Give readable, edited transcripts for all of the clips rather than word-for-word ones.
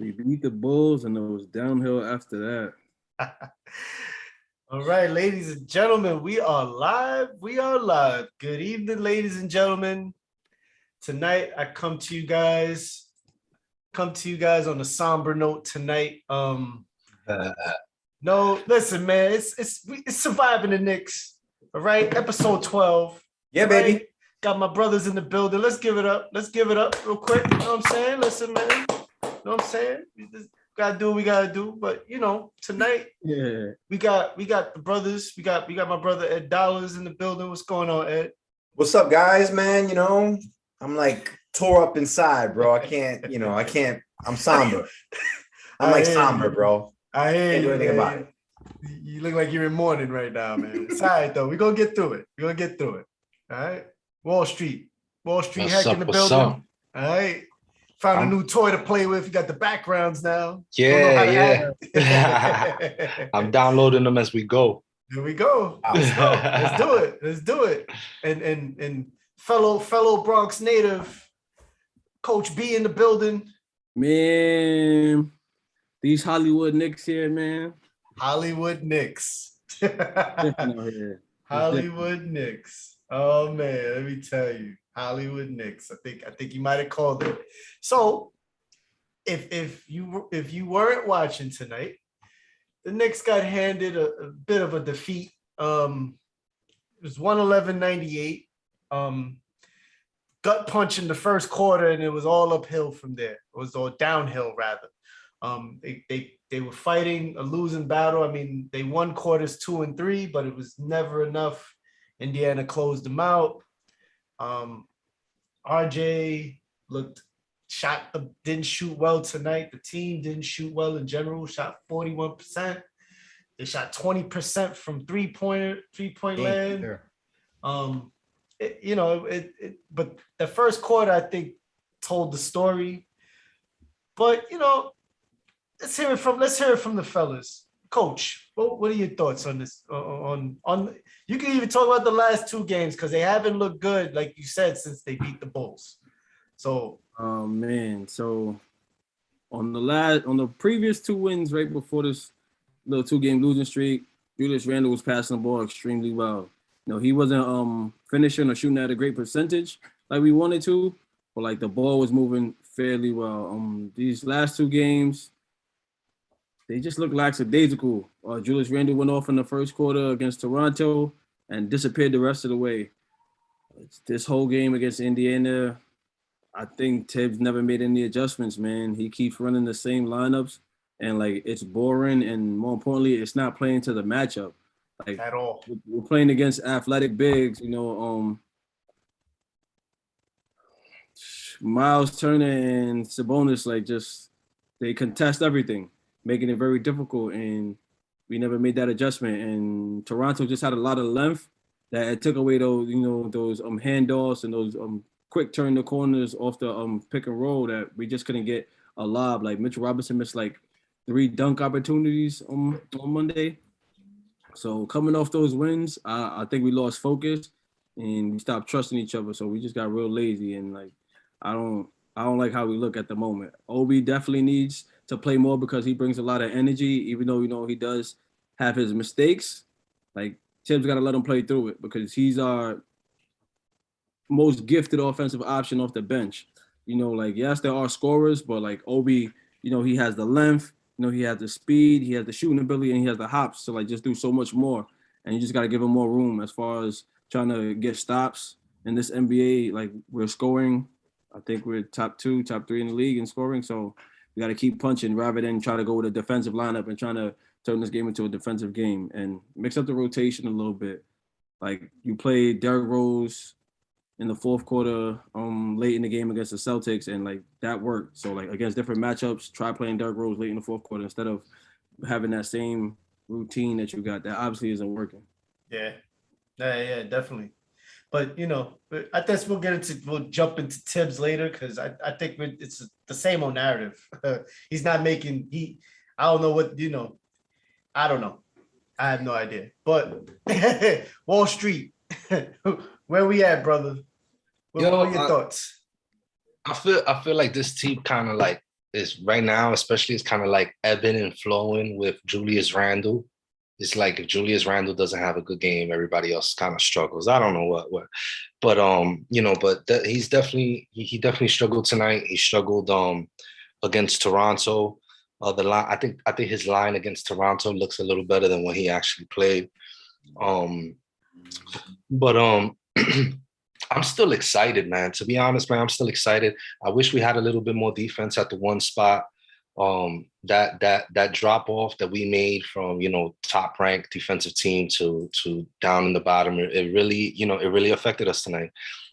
We beat the Bulls, and it was downhill after that. All right, ladies and gentlemen, we are live. We are live. Good evening, ladies and gentlemen. Tonight, I come to you guys on a somber note tonight. No, listen, man, it's surviving the Knicks. All right, episode 12. Yeah, baby. Right? Got my brothers in the building. Let's give it up. Let's give it up real quick. You know what I'm saying? Listen, man. You know what I'm saying? We just gotta do what we gotta do. But you know, tonight, we got the brothers. We got my brother Ed Dollars in the building. What's going on, Ed? What's up, guys, man? You know, I'm like tore up inside, bro. I can't. I'm somber. I'm like somber, bro. I hear can't you. Do anything about it. You look like you're in mourning right now, man. It's all right, though. We're gonna get through it. All right. Wallstreet Hec in the building. All right. Found a new toy to play with. You got the backgrounds now. Yeah. I'm downloading them as we go. There we go. Let's do it. And fellow Bronx native, Coach B in the building. Man, these Hollywood Knicks here, man. Hollywood Knicks. Hollywood Knicks. Oh man, let me tell you, Hollywood Knicks. I think you might have called it. So, if you weren't watching tonight, the Knicks got handed a bit of a defeat. It was 111-98. Gut punch in the first quarter, and it was all uphill from there. It was all downhill, rather. They were fighting a losing battle. I mean, they won quarters 2 and 3, but it was never enough. Indiana closed them out. RJ didn't shoot well tonight. The team didn't shoot well in general. Shot 41%. They shot 20% from three-point land. Sure. But the first quarter, I think, told the story. But let's hear it from the fellas. Coach, what are your thoughts on this? On you can even talk about the last 2 games because they haven't looked good, like you said, since they beat the Bulls. So, so on the previous 2 wins right before this little 2-game losing streak, Julius Randle was passing the ball extremely well. He wasn't finishing or shooting at a great percentage like we wanted to, but like the ball was moving fairly well. These last 2 games, they just look lackadaisical. Julius Randle went off in the first quarter against Toronto and disappeared the rest of the way. This whole game against Indiana, I think Thibs never made any adjustments, man. He keeps running the same lineups, and like it's boring, and more importantly, it's not playing to the matchup. Like at all. We're playing against athletic bigs, Miles Turner and Sabonis, they contest everything, making it very difficult, and we never made that adjustment. And Toronto just had a lot of length that it took away those handoffs and those quick turn the corners off the pick and roll that we just couldn't get a lob. Like Mitchell Robinson missed 3 dunk opportunities on Monday. So coming off those wins, I think we lost focus and we stopped trusting each other. So we just got real lazy, and I don't like how we look at the moment. Obi definitely needs to play more because he brings a lot of energy, even though he does have his mistakes. Like Thibs got to let him play through it because he's our most gifted offensive option off the bench. Yes, there are scorers, but Obi, he has the length. He has the speed, he has the shooting ability, and he has the hops to just do so much more. And you just got to give him more room as far as trying to get stops in this NBA. We're scoring. I think we're top 2, top 3 in the league in scoring. So we got to keep punching rather than try to go with a defensive lineup and trying to turn this game into a defensive game and mix up the rotation a little bit. You played Derrick Rose in the fourth quarter, late in the game against the Celtics, and that worked. So against different matchups, try playing Derrick Rose late in the fourth quarter instead of having that same routine that you got. That obviously isn't working. Yeah, definitely. But I guess we'll jump into Thibs later because I think it's the same old narrative. He's not making I don't know what I don't know. I have no idea. But Wallstreet, where we at, brother? What are your thoughts? I feel like this team kind of is right now, especially, it's kind of like ebbing and flowing with Julius Randle. It's like if Julius Randle doesn't have a good game, everybody else kind of struggles. I don't know what, but he's definitely he definitely struggled tonight. He struggled against Toronto. The line, I think his line against Toronto looks a little better than when he actually played. But I'm still excited, man. To be honest, man, I'm still excited. I wish we had a little bit more defense at the one spot. That drop off that we made from, top ranked defensive team to down in the bottom, it really affected us tonight.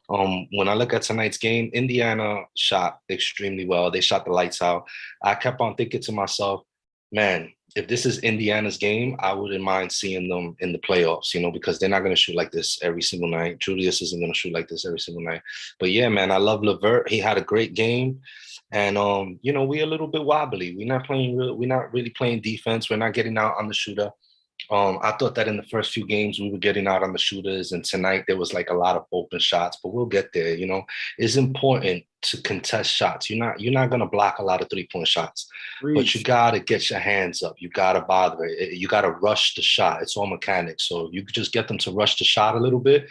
When I look at tonight's game, Indiana shot extremely well. They shot the lights out. I kept on thinking to myself, man, if this is Indiana's game, I wouldn't mind seeing them in the playoffs, because they're not going to shoot like this every single night. Julius isn't going to shoot like this every single night. But yeah, man, I love LeVert. He had a great game. And, we're a little bit wobbly. We're not really playing defense. We're not getting out on the shooter. I thought that in the first few games we were getting out on the shooters, and tonight there was like a lot of open shots, but we'll get there. It's important to contest shots. You're not going to block a lot of 3-point shots, but you got to get your hands up. You got to bother it. You got to rush the shot. It's all mechanics. So if you could just get them to rush the shot a little bit,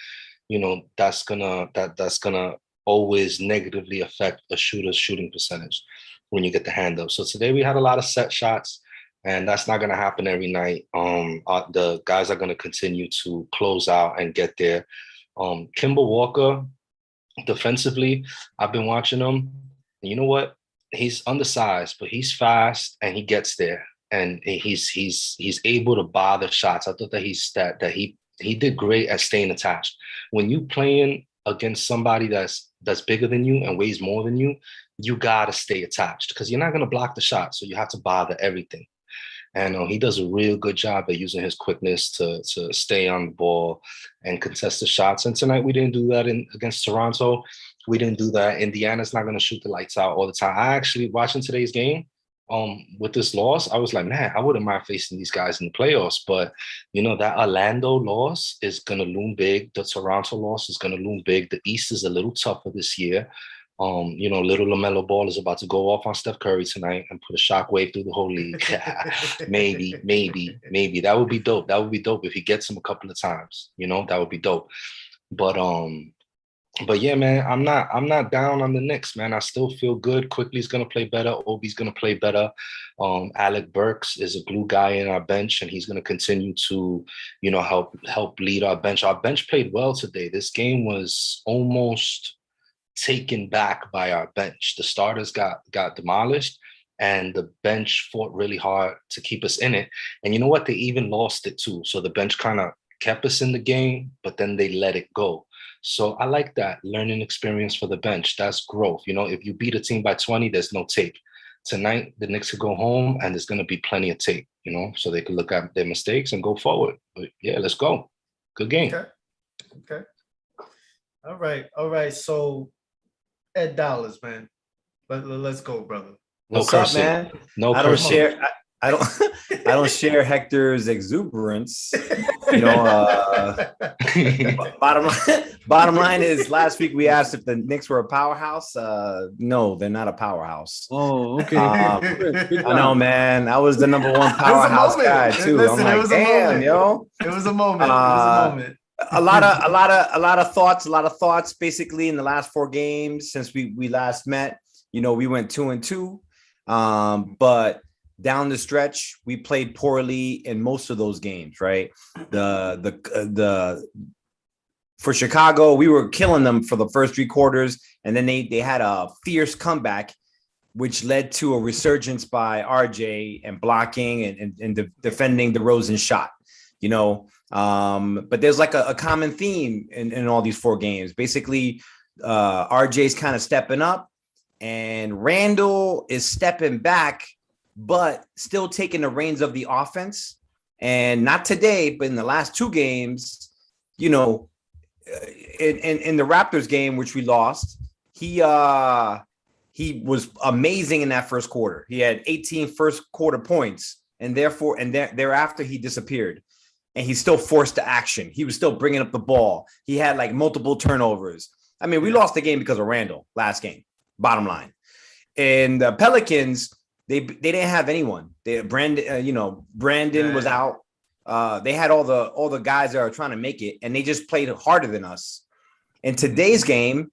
that's gonna always negatively affect a shooter's shooting percentage when you get the hand up. So today we had a lot of set shots. And that's not going to happen every night. The guys are going to continue to close out and get there. Kemba Walker, defensively, I've been watching him. And you know what? He's undersized, but he's fast and he gets there. And he's able to bother shots. I thought that he did great at staying attached. When you playing against somebody that's bigger than you and weighs more than you, you gotta stay attached because you're not gonna block the shot. So you have to bother everything. And he does a real good job at using his quickness to stay on the ball and contest the shots. And tonight we didn't do that against Toronto. We didn't do that. Indiana's not going to shoot the lights out all the time. I actually, watching today's game, with this loss, I was like, man, I wouldn't mind facing these guys in the playoffs. But, that Orlando loss is going to loom big. The Toronto loss is going to loom big. The East is a little tougher this year. Little LaMelo Ball is about to go off on Steph Curry tonight and put a shockwave through the whole league. maybe that would be dope. That would be dope if he gets him a couple of times. That would be dope. But yeah, man, I'm not down on the Knicks, man. I still feel good. Quickly's gonna play better. Obi's gonna play better. Alec Burks is a glue guy in our bench, and he's gonna continue to, help lead our bench. Our bench played well today. This game was almost taken back by our bench. The starters got demolished and the bench fought really hard to keep us in it. And you know what? They even lost it too. So the bench kind of kept us in the game, but then they let it go. So I like that learning experience for the bench. That's growth. If you beat a team by 20, there's no tape. Tonight, the Knicks could go home and there's going to be plenty of tape, so they could look at their mistakes and go forward. But yeah, let's go. Good game. Okay. All right. So Ed Dollars, man. Let's go, brother. What's up, man? No, I don't share Hector's exuberance. Bottom line is, last week we asked if the Knicks were a powerhouse. No, they're not a powerhouse. Oh, okay. I know, man. I was the number one powerhouse guy too. Listen, I'm like, damn, yo. It was a moment. A lot of thoughts basically in the last 4 games since we last met. We went 2-2, but down the stretch we played poorly in most of those games, right? For Chicago, we were killing them for the first 3 quarters, and then they had a fierce comeback which led to a resurgence by RJ and blocking and defending DeRozan's shot. But there's like a common theme in all these 4 games. Basically, RJ's kind of stepping up and Randall is stepping back, but still taking the reins of the offense. And not today, but in the last 2 games, in the Raptors game, which we lost, he was amazing in that first quarter. He had 18 first quarter points, and thereafter he disappeared. And he still forced the action. He was still bringing up the ball. He had like multiple turnovers. I mean, we lost the game because of Randall last game, bottom line. And the Pelicans, they didn't have anyone. Brandon was out. They had all the guys that are trying to make it, and they just played harder than us. In today's game,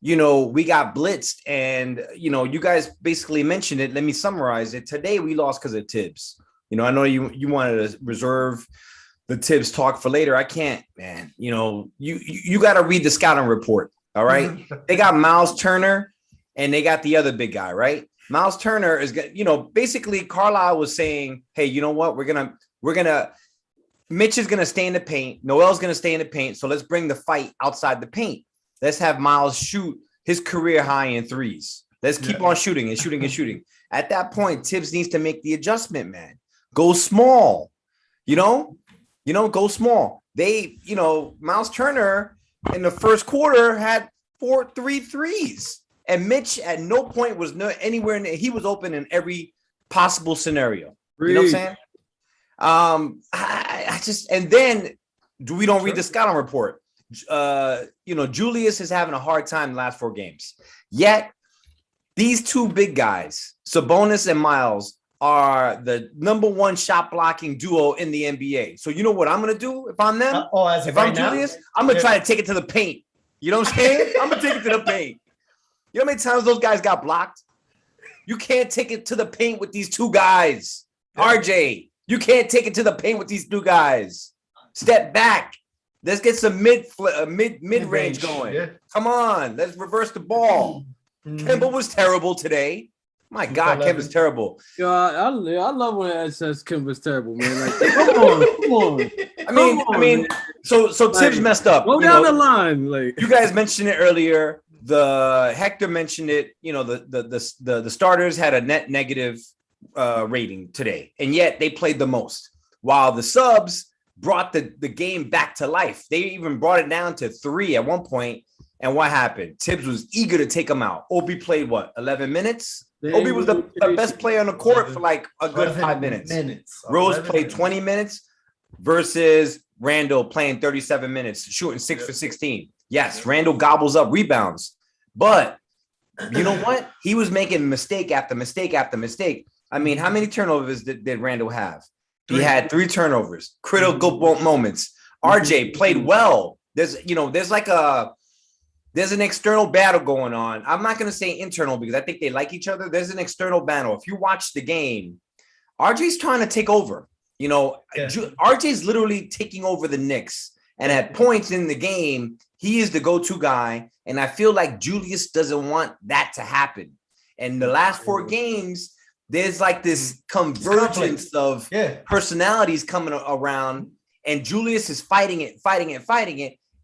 we got blitzed, and you guys basically mentioned it. Let me summarize it. Today we lost because of Thibs. I know you wanted to reserve the Thibs talk for later. I can't, man. You got to read the scouting report. All right, they got Miles Turner, and they got the other big guy, right? Miles Turner is, basically Carlisle was saying, hey, you know what? Mitch is going to stay in the paint. Noel's going to stay in the paint. So let's bring the fight outside the paint. Let's have Miles shoot his career high in threes. Let's keep on shooting and shooting and shooting. At that point, Thibs needs to make the adjustment, man. Go small, go small. Miles Turner in the first quarter had 3 threes. And Mitch at no point was anywhere near. He was open in every possible scenario. You know what I'm saying? And then we don't read the scouting report. Julius is having a hard time the last 4 games. Yet these 2 big guys, Sabonis and Miles, are the #1 shot blocking duo in the NBA. So you know what I'm gonna do if I'm them? If I'm Julius, I'm gonna try to take it to the paint. You know what I'm saying? I'm gonna take it to the paint. You know how many times those guys got blocked? You can't take it to the paint with these 2 guys. RJ, you can't take it to the paint with these 2 guys. Step back. Let's get some mid-range going. Yeah. Come on, let's reverse the ball. Kemba was terrible today. My God, Kemba's terrible. Yo, I love when it says Kemba's terrible, man. Like, come on. I mean, so Thibs messed up. Go down the line, like you guys mentioned it earlier. The Hector mentioned it. The starters had a net negative rating today, and yet they played the most. While the subs brought the game back to life. They even brought it down to 3 at one point. And what happened? Thibs was eager to take him out. Obi played 11 minutes? Obi was the best player on the court for like a good 5 minutes. Rose played 20 minutes versus Randall playing 37 minutes, shooting 6 for 16. Yes, Randall gobbles up rebounds. But you know what? He was making mistake after mistake after mistake. I mean, how many turnovers did Randall have? He had 3 turnovers, critical moments. RJ played well. There's an external battle going on. I'm not going to say internal because I think they like each other. There's an external battle. If you watch the game, RJ's trying to take over. RJ's literally taking over the Knicks. And at points in the game, he is the go-to guy. And I feel like Julius doesn't want that to happen. And the last 4 games, there's like this convergence of personalities coming around. And Julius is fighting it.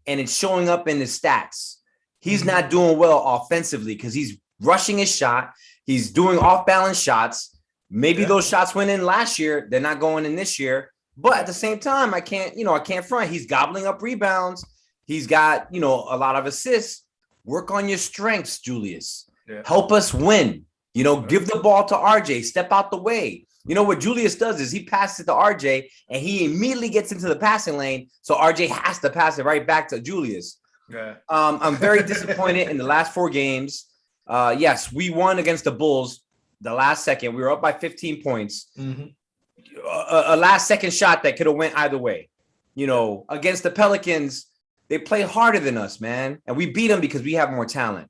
And it's showing up in his stats. He's not doing well offensively because he's rushing his shot. He's doing off-balance shots. Maybe those shots went in last year. They're not going in this year. But at the same time, I can't front. He's gobbling up rebounds. He's got, a lot of assists. Work on your strengths, Julius. Yeah. Help us win. Give the ball to RJ. Step out the way. What Julius does is he passes it to RJ and he immediately gets into the passing lane. So RJ has to pass it right back to Julius. Yeah. I'm very disappointed in the last 4 games. Yes, we won against the Bulls the last second. We were up by 15 points. Mm-hmm. A last second shot that could have went either way. Against the Pelicans, they play harder than us, man. And we beat them because we have more talent.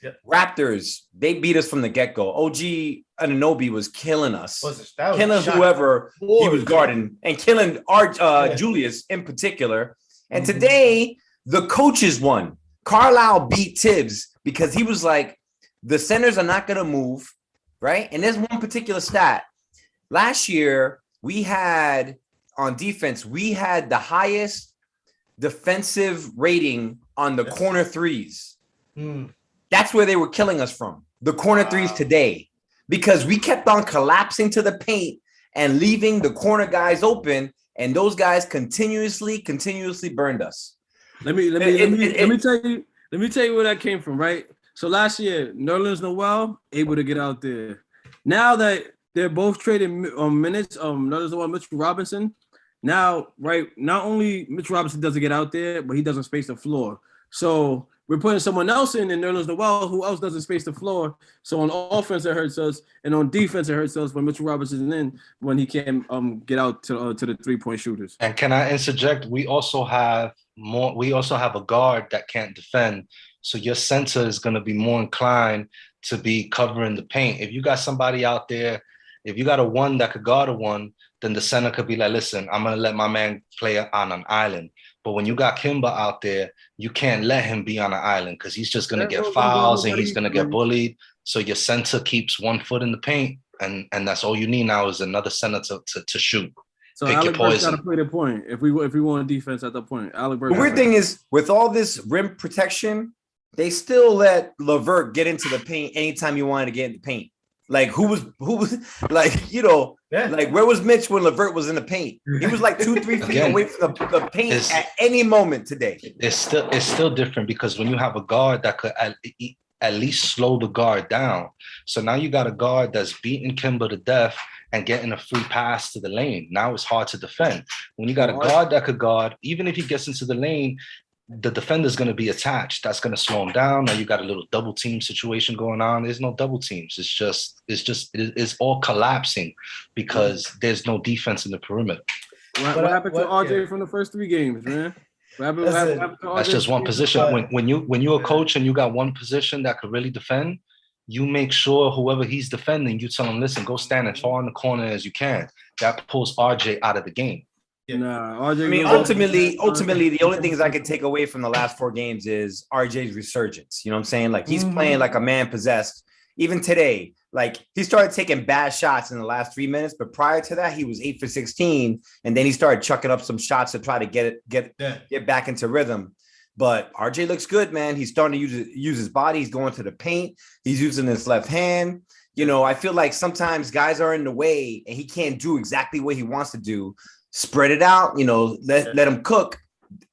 Yep. Raptors, they beat us from the get-go. OG Anunoby was killing us. Killing whoever he was guarding and killing Julius in particular. And today, the coaches won. Carlisle beat Thibs because he was like, the centers are not going to move, right? And there's one particular stat. Last year, we had, on defense, we had the highest defensive rating on the corner threes. That's where they were killing us from, the corner threes today, because we kept on collapsing to the paint and leaving the corner guys open, and those guys continuously burned us. Let me tell you where that came from, right? So last year, Nerlens Noel able to get out there. Now that they're both trading minutes, Nerlens Noel, Mitchell Robinson. Now, right, not only Mitchell Robinson doesn't get out there, but he doesn't space the floor. So we're putting someone else in Nerlens Noel, who else doesn't space the floor. So on offense, it hurts us, and on defense, it hurts us when Mitchell Robertson is in, when he can't get out to the 3-point shooters. And can I interject? We also have a guard that can't defend. So your center is going to be more inclined to be covering the paint. If you got somebody out there, if you got a one that could guard a one, then the center could be like, listen, I'm going to let my man play on an island. But when you got Kimba out there, you can't let him be on an island because he's just going to get fouls and he's going to get bullied. So your center keeps 1 foot in the paint, and that's all you need now is another center to shoot. So Pick Alec your Burks got poison. to play the point. If we want defense at that point, Alec Burks. The weird thing is, with all this rim protection, they still let LeVert get into the paint anytime you wanted to get in the paint. Like who was like, you know, like where was Mitch when LeVert was in the paint? He was like 2-3 feet away from the paint at any moment today. It's still different because when you have a guard that could at least slow the guard down. So now you got a guard that's beating Kimba to death and getting a free pass to the lane. Now it's hard to defend. When you got a guard that could guard, even if he gets into the lane, the defender's going to be attached. That's going to slow him down. Now you got a little double team situation going on. There's no double teams. It's all collapsing because there's no defense in the perimeter. What happened to RJ from the first 3 games, man? That's just one position. When you're a coach and you got one position that could really defend, you make sure whoever he's defending, you tell him, listen, go stand as far in the corner as you can. That pulls RJ out of the game. Nah, RJ. I mean, ultimately, the only things I can take away from the last 4 games is RJ's resurgence. You know what I'm saying? Like he's playing like a man possessed. Even today, like he started taking bad shots in the last 3 minutes, but prior to that, he was 8 for 16, and then he started chucking up some shots to try to get back into rhythm. But RJ looks good, man. He's starting to use his body. He's going to the paint. He's using his left hand. You know, I feel like sometimes guys are in the way, and he can't do exactly what he wants to do. Spread it out, you know, let him cook.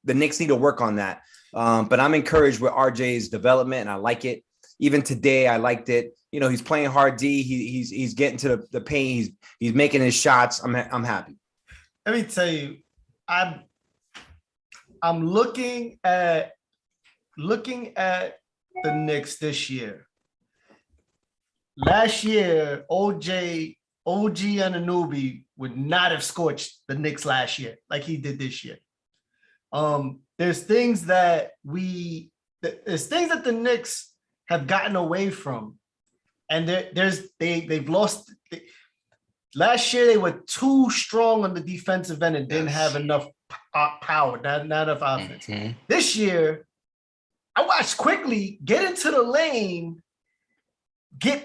The Knicks need to work on that. But I'm encouraged with RJ's development, and I like it. Even today, I liked it. You know, he's playing hard D. He's getting to the paint. He's making his shots. I'm happy. Let me tell you, I'm looking at the Knicks this year. Last year, OG Anunoby would not have scorched the Knicks last year like he did this year. There's things that the Knicks have gotten away from, and they've lost. Last year they were too strong on the defensive end and didn't have enough power, not enough offense. Mm-hmm. This year, I watched quickly get into the lane,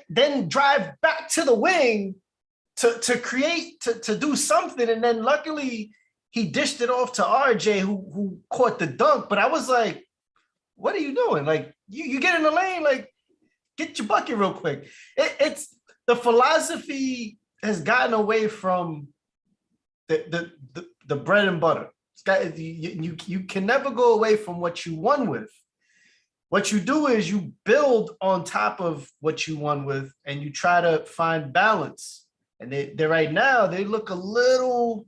then drive back to the wing to create, to do something. And then luckily he dished it off to RJ who caught the dunk. But I was like, what are you doing? Like you get in the lane, like get your bucket real quick. It's the philosophy has gotten away from the bread and butter. You can never go away from what you won with. What you do is you build on top of what you won with, and you try to find balance. And they right now they look a little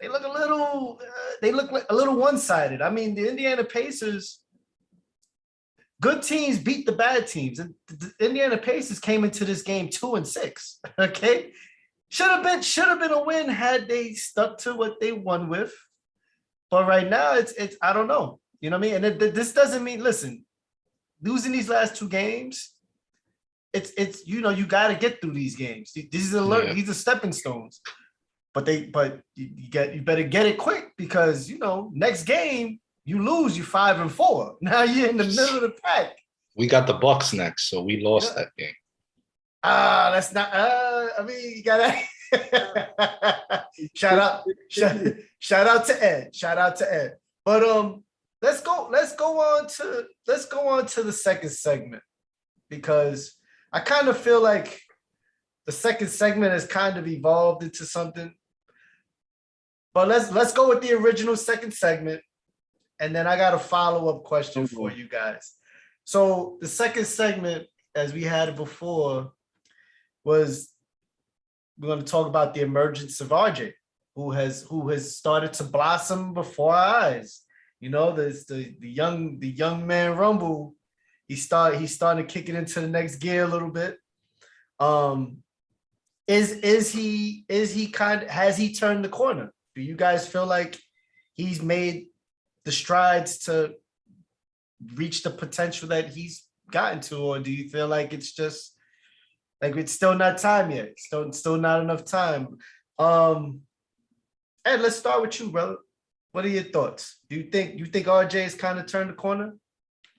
one-sided. I mean, the Indiana Pacers, good teams beat the bad teams, and the Indiana Pacers came into this game 2-6. Okay, should have been a win had they stuck to what they won with. But right now, it's I don't know. You know what I mean? And this doesn't mean, listen, losing these last 2 games, it's you know, you got to get through these games. These are stepping stones. But you better get it quick, because you know next game you lose, you 5-4. Now you're in the middle of the pack. We got the Bucks next, so we lost that game. That's not. I mean, you gotta shout out to Ed. Shout out to Ed. But let's go on to the second segment, because I kind of feel like the second segment has kind of evolved into something. But let's go with the original second segment, and then I got a follow-up question for you guys. So the second segment, as we had it before, was we're going to talk about the emergence of RJ, who has started to blossom before our eyes. You know, there's the young man Rumble. He's starting to kick it into the next gear a little bit. Has he turned the corner? Do you guys feel like he's made the strides to reach the potential that he's gotten to, or do you feel like it's just like it's still not time yet? Still not enough time. Ed, let's start with you, brother. What are your thoughts? Do you think RJ has kind of turned the corner?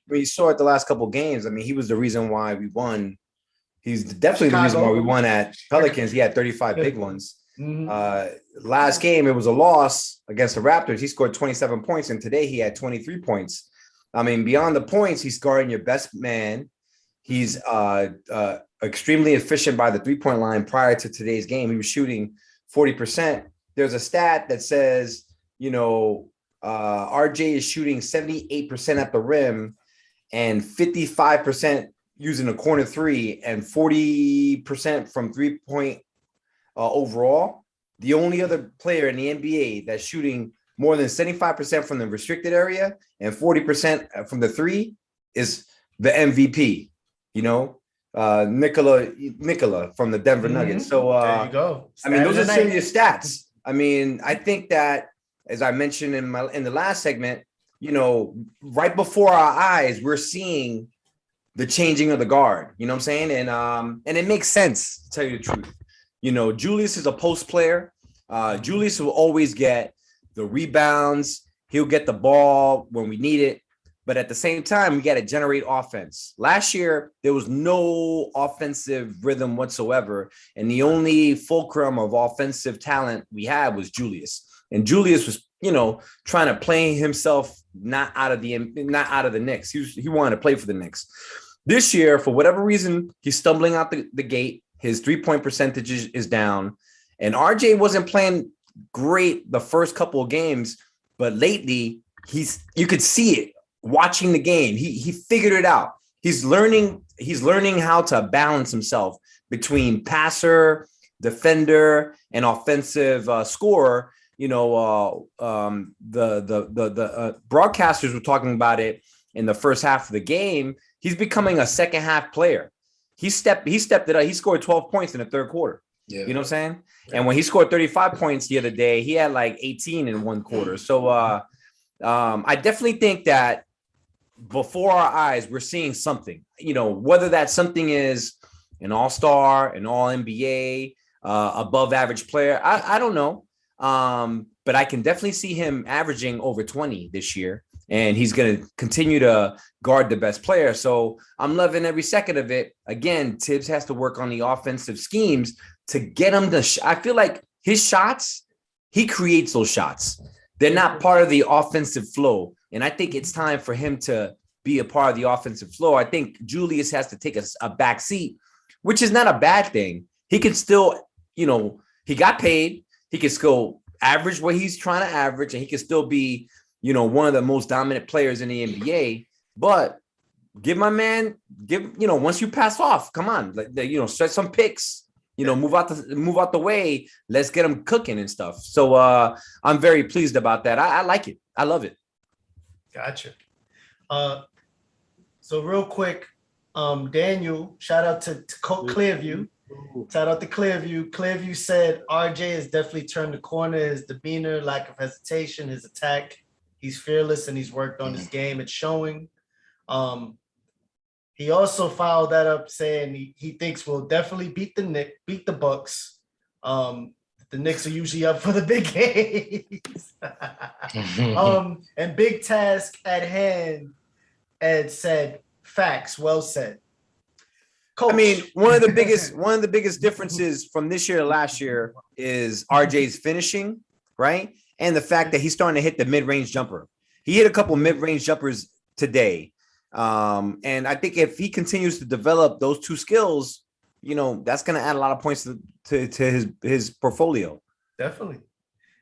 Well, you saw it the last couple of games. I mean, he was the reason why we won. He's definitely the reason why we won at Pelicans. He had 35 big ones. Mm-hmm. Last game, it was a loss against the Raptors. He scored 27 points, and today he had 23 points. I mean, beyond the points, he's guarding your best man. He's extremely efficient by the three-point line. Prior to today's game, he was shooting 40%. There's a stat that says, RJ is shooting 78% at the rim and 55% using a corner three and 40% from three-point overall. The only other player in the NBA that's shooting more than 75% from the restricted area and 40% from the three is the MVP, Nikola from the Denver Nuggets. So there you go. I mean, those are serious stats. I mean, I think that, as I mentioned in the last segment, right before our eyes, we're seeing the changing of the guard. You know what I'm saying? And it makes sense, to tell you the truth. Julius is a post player. Julius will always get the rebounds. He'll get the ball when we need it. But at the same time, we got to generate offense. Last year, there was no offensive rhythm whatsoever. And the only fulcrum of offensive talent we had was Julius. And Julius was, trying to play himself not out of the Knicks. He wanted to play for the Knicks. This year, for whatever reason, he's stumbling out the gate. His three-point percentage is down. And RJ wasn't playing great the first couple of games, but lately you could see it watching the game. He figured it out. He's learning how to balance himself between passer, defender, and offensive scorer. The broadcasters were talking about it in the first half of the game. He's becoming a second half player. He stepped it up. He scored 12 points in the third quarter. Yeah. You know what I'm saying? Yeah. And when he scored 35 points the other day, he had like 18 in one quarter. So I definitely think that before our eyes, we're seeing something, whether that something is an all-star, an all-NBA, above average player. I don't know. But I can definitely see him averaging over 20 this year, and he's going to continue to guard the best player. So I'm loving every second of it. Again, Thibs has to work on the offensive schemes to get him to I feel like his shots, he creates those shots. They're not part of the offensive flow. And I think it's time for him to be a part of the offensive flow. I think Julius has to take a back seat, which is not a bad thing. He can still, he got paid. He can still average what he's trying to average, and he can still be, one of the most dominant players in the NBA. But once you pass off, come on, set some picks, move out the way. Let's get him cooking and stuff. So I'm very pleased about that. I like it. I love it. Gotcha. So real quick, Daniel, shout out to Clearview. Shout out to Clearview. Clearview said RJ has definitely turned the corner. His demeanor, lack of hesitation, his attack. He's fearless and he's worked on his game. It's showing. He also followed that up saying he thinks we'll definitely beat the Bucks. The Knicks are usually up for the big games. And big task at hand. Ed said, facts, well said. Coach. I mean, one of the biggest differences from this year to last year is RJ's finishing, right? And the fact that he's starting to hit the mid-range jumper. He hit a couple mid-range jumpers today. And I think if he continues to develop those two skills, that's going to add a lot of points to his portfolio. Definitely.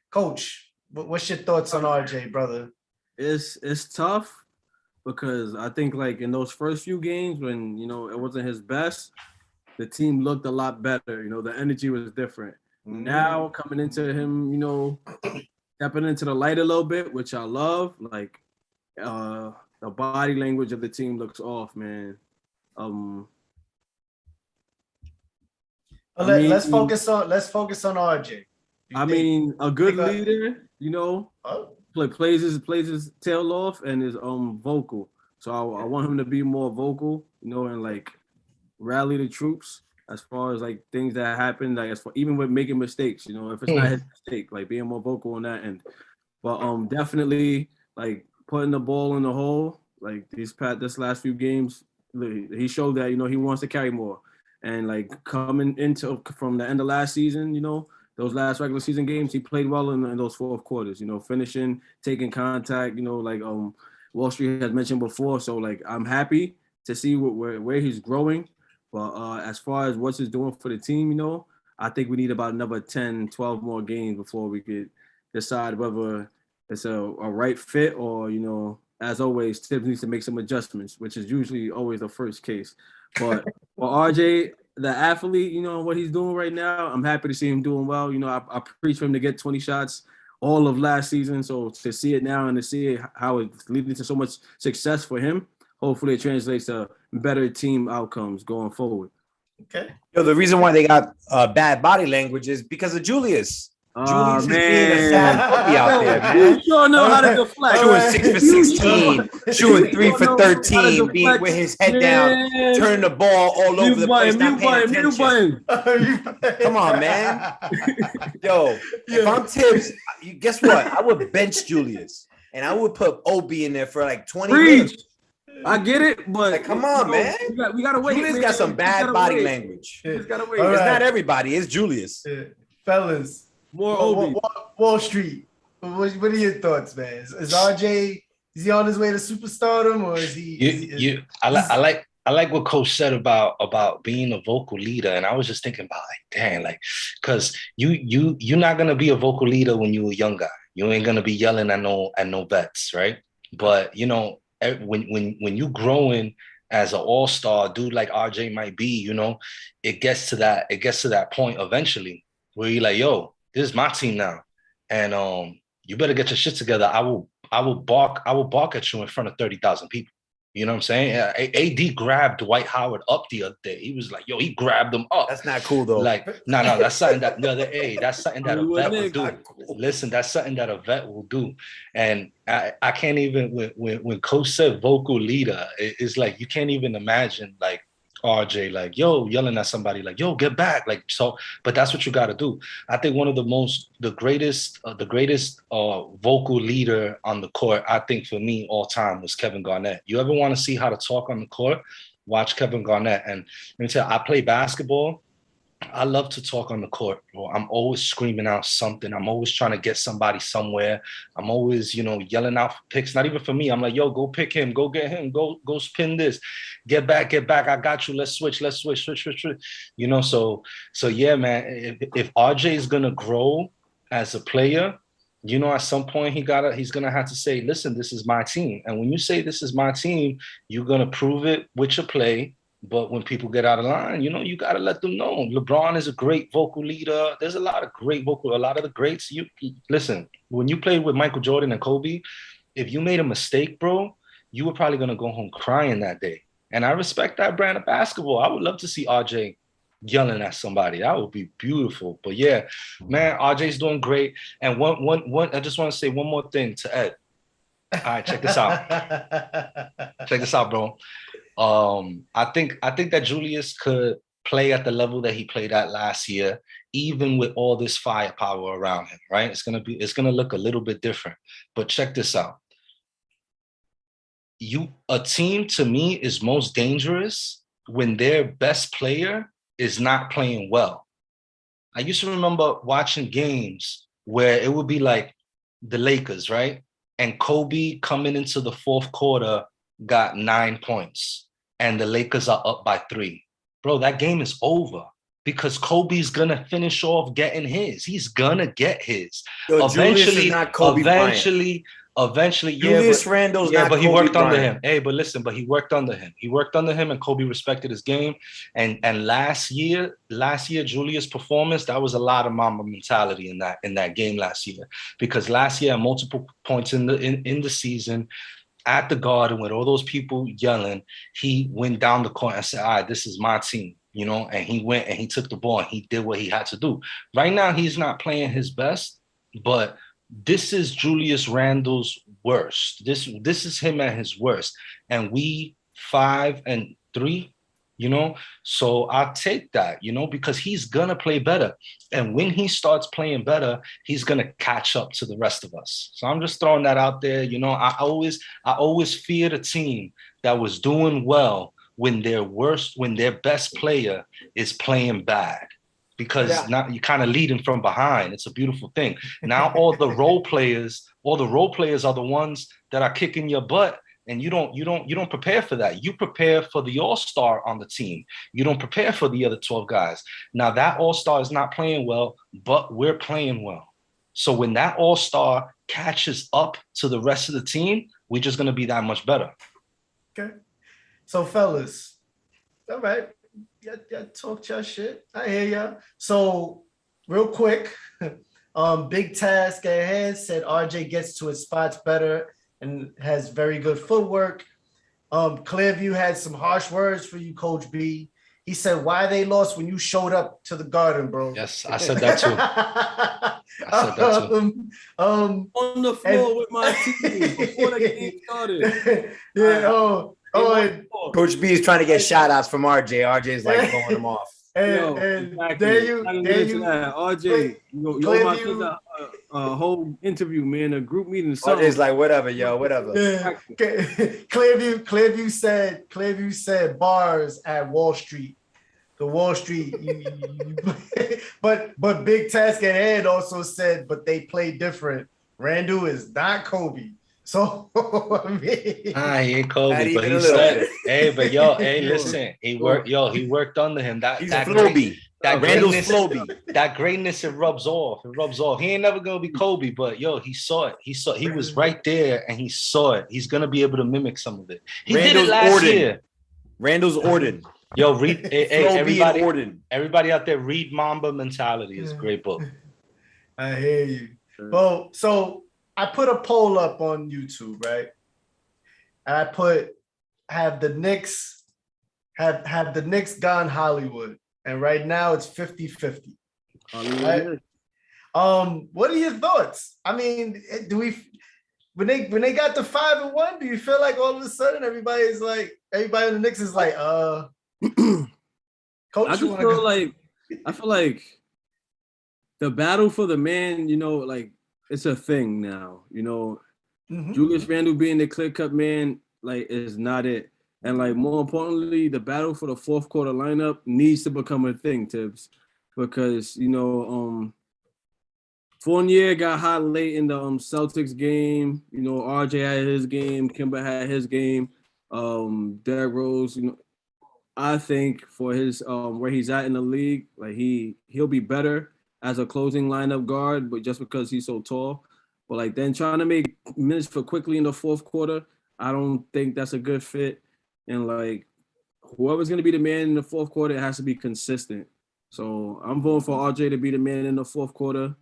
Coach, what's your thoughts on RJ, brother? It's tough. Because I think like in those first few games when, it wasn't his best, the team looked a lot better. The energy was different. Mm-hmm. Now coming into him, stepping into the light a little bit, which I love. Like The body language of the team looks off, man. Let's focus on RJ. A good leader, plays his tail off and is vocal. So I want him to be more vocal, and like rally the troops as far as like things that happen, like as for even with making mistakes, if it's not his mistake, like being more vocal on that end. But definitely like putting the ball in the hole, like this last few games, he showed that he wants to carry more. And like coming into from the end of last season, those last regular season games, he played well in those fourth quarters, finishing, taking contact, like Wallstreet has mentioned before. So like I'm happy to see where he's growing. But as far as what he's doing for the team, I think we need about another 10, 12 more games before we could decide whether it's a right fit or, as always, Thibs needs to make some adjustments, which is usually always the first case. But for RJ, the athlete, what he's doing right now, I'm happy to see him doing well. I preach for him to get 20 shots all of last season. So to see it now and to see how it's leading to so much success for him, hopefully it translates to better team outcomes going forward. Okay. The reason why they got bad body language is because of Julius. Julius is being a sad puppy out there, man. You sure know how to deflect. Shooting 6 for 16, shooting 3 for 13, being with his head down, turning the ball all over the place, not paying attention. Come on, man. Yo, if I'm Thibs, guess what? I would bench Julius, and I would put Obi in there for like 20 minutes. I get it, but like, come on, man. We gotta wait. Julius got some bad body language. Just gotta wait. It's not everybody. It's Julius. Fellas. More Obi. Wallstreet. What are your thoughts, man? Is RJ, is he on his way to superstardom, or is he? I like what Coach said about being a vocal leader, and I was just thinking about because you're not gonna be a vocal leader when you're a young guy. You ain't gonna be yelling at no vets, right? But when you growing as an all-star dude like RJ might be, it gets to that point eventually where you're like, yo, this is my team now, and you better get your shit together. I will bark at you in front of 30,000 people. You know what I'm saying? AD grabbed Dwight Howard up the other day. He was like, yo, he grabbed him up. That's not cool though. Like, no, that's something that that's something that a vet will do. Listen, that's something that a vet will do. And I can't even when Coach said vocal leader, it's like you can't even imagine like RJ, like, yo, yelling at somebody, like, yo, get back. Like, so, but that's what you got to do. I think one of the greatest vocal leader on the court, I think for me all time was Kevin Garnett. You ever want to see how to talk on the court? Watch Kevin Garnett. And let me tell you, I play basketball. I love to talk on the court, bro. I'm always screaming out something. I'm always trying to get somebody somewhere. I'm always, yelling out picks, not even for me. I'm like, yo, go pick him, go get him, go spin this, get back. I got you. Let's switch. So yeah, man, if RJ is going to grow as a player, at some point he's going to have to say, listen, this is my team. And when you say this is my team, you're going to prove it with your play. But when people get out of line, you got to let them know. LeBron is a great vocal leader. There's a lot of the greats. You listen, when you played with Michael Jordan and Kobe, if you made a mistake, bro, you were probably going to go home crying that day. And I respect that brand of basketball. I would love to see RJ yelling at somebody. That would be beautiful. But yeah, man, RJ's doing great. And one, I just want to say one more thing to Ed. All right, check this out. Check this out, bro. I think that Julius could play at the level that he played at last year, even with all this firepower around him, right? It's gonna look a little bit different. But check this out. A team to me is most dangerous when their best player is not playing well. I used to remember watching games where it would be like the Lakers, right? And Kobe coming into the fourth quarter got 9 points and the Lakers are up by 3. Bro, that game is over because Kobe's gonna finish off getting his. He's gonna get his. Yo, eventually, not Kobe Eventually, Julius Randle's not but he Kobe worked Bryant. under him. Hey, but listen, he worked under him. He worked under him, and Kobe respected his game. And last year, Julius' performance, that was a lot of Mamba mentality in that game last year. Because last year, at multiple points in the season, at the Garden with all those people yelling, he went down the court and said, all right, this is my team, you know, and he went and he took the ball and he did what he had to do. Right now, he's not playing his best, but this is Julius Randle's worst. This is him at his worst. And we 5-3, you know, so I'll take that, you know, because he's gonna play better. And when he starts playing better, he's gonna catch up to the rest of us. So I'm just throwing that out there. You know, I always feared a team that was doing well when their best player is playing bad. Because now you're kind of leading from behind. It's a beautiful thing. Now all the role players are the ones that are kicking your butt. And you don't prepare for that. You prepare for the all-star on the team. You don't prepare for the other 12 guys. Now that all-star is not playing well, but we're playing well. So when that all-star catches up to the rest of the team, we're just gonna be that much better. Okay. So fellas, all right. Y'all talk your shit. I hear y'all. So real quick, big task at hand said RJ gets to his spots better and has very good footwork. Clearview had some harsh words for you, Coach B. He said, why they lost when you showed up to the Garden, bro? Yes, I said that too. On the floor with my team before the game started. And Coach B is trying to get shout outs from RJ. RJ is like blowing him off. Exactly. There you RJ, you a whole interview, man, a group meeting. RJ's like, whatever, yo, whatever. Yeah. Clearview said bars at Wall Street. The Wall Street, but Big Task at Hand also said, but they play different. Randall is not Kobe. So I mean, he ain't Kobe, but he said, hey, but yo, hey, listen, he worked under him. He's that Floby. Randall's Floby. That greatness, it rubs off. He ain't never gonna be Kobe, but yo, he saw it. He was right there and he saw it. He's gonna be able to mimic some of it. He did it last year. Randall's Orden. Yo, read everybody out there, read Mamba Mentality. It's a great book. I hear you. Well, so I put a poll up on YouTube, right? And I put have the Knicks gone Hollywood? And right now it's 50-50. Right? What are your thoughts? I mean, when they got to 5-1, do you feel like all of a sudden everybody in the Knicks is like, Coach, I feel like the battle for the man, you know, like it's a thing now, you know. Julius Randle being the clear-cut man, like, is not it. And, like, more importantly, the battle for the fourth quarter lineup needs to become a thing, Thibs, because, you know, Fournier got hot late in the Celtics game. You know, RJ had his game. Kimber had his game. Derrick Rose, you know, I think for his where he's at in the league, like he'll be better as a closing lineup guard, but just because he's so tall. But like then trying to make minutes for quickly in the fourth quarter, I don't think that's a good fit. And like whoever's gonna be the man in the fourth quarter, it has to be consistent. So I'm voting for RJ to be the man in the fourth quarter.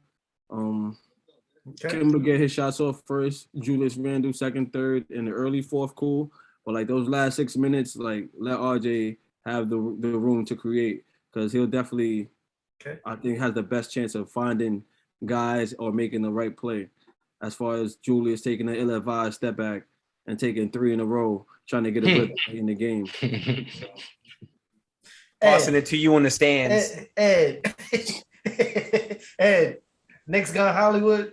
Kimber get his shots off first, Julius Randle second, third, in the early fourth, cool. But like those last 6 minutes, like let RJ have the room to create because he'll definitely, I think, has the best chance of finding guys or making the right play. As far as Julius taking an ill-advised step back and taking 3 in a row, trying to get a good play in the game. Tossing it to you in the stands. Ed, Knicks got Hollywood.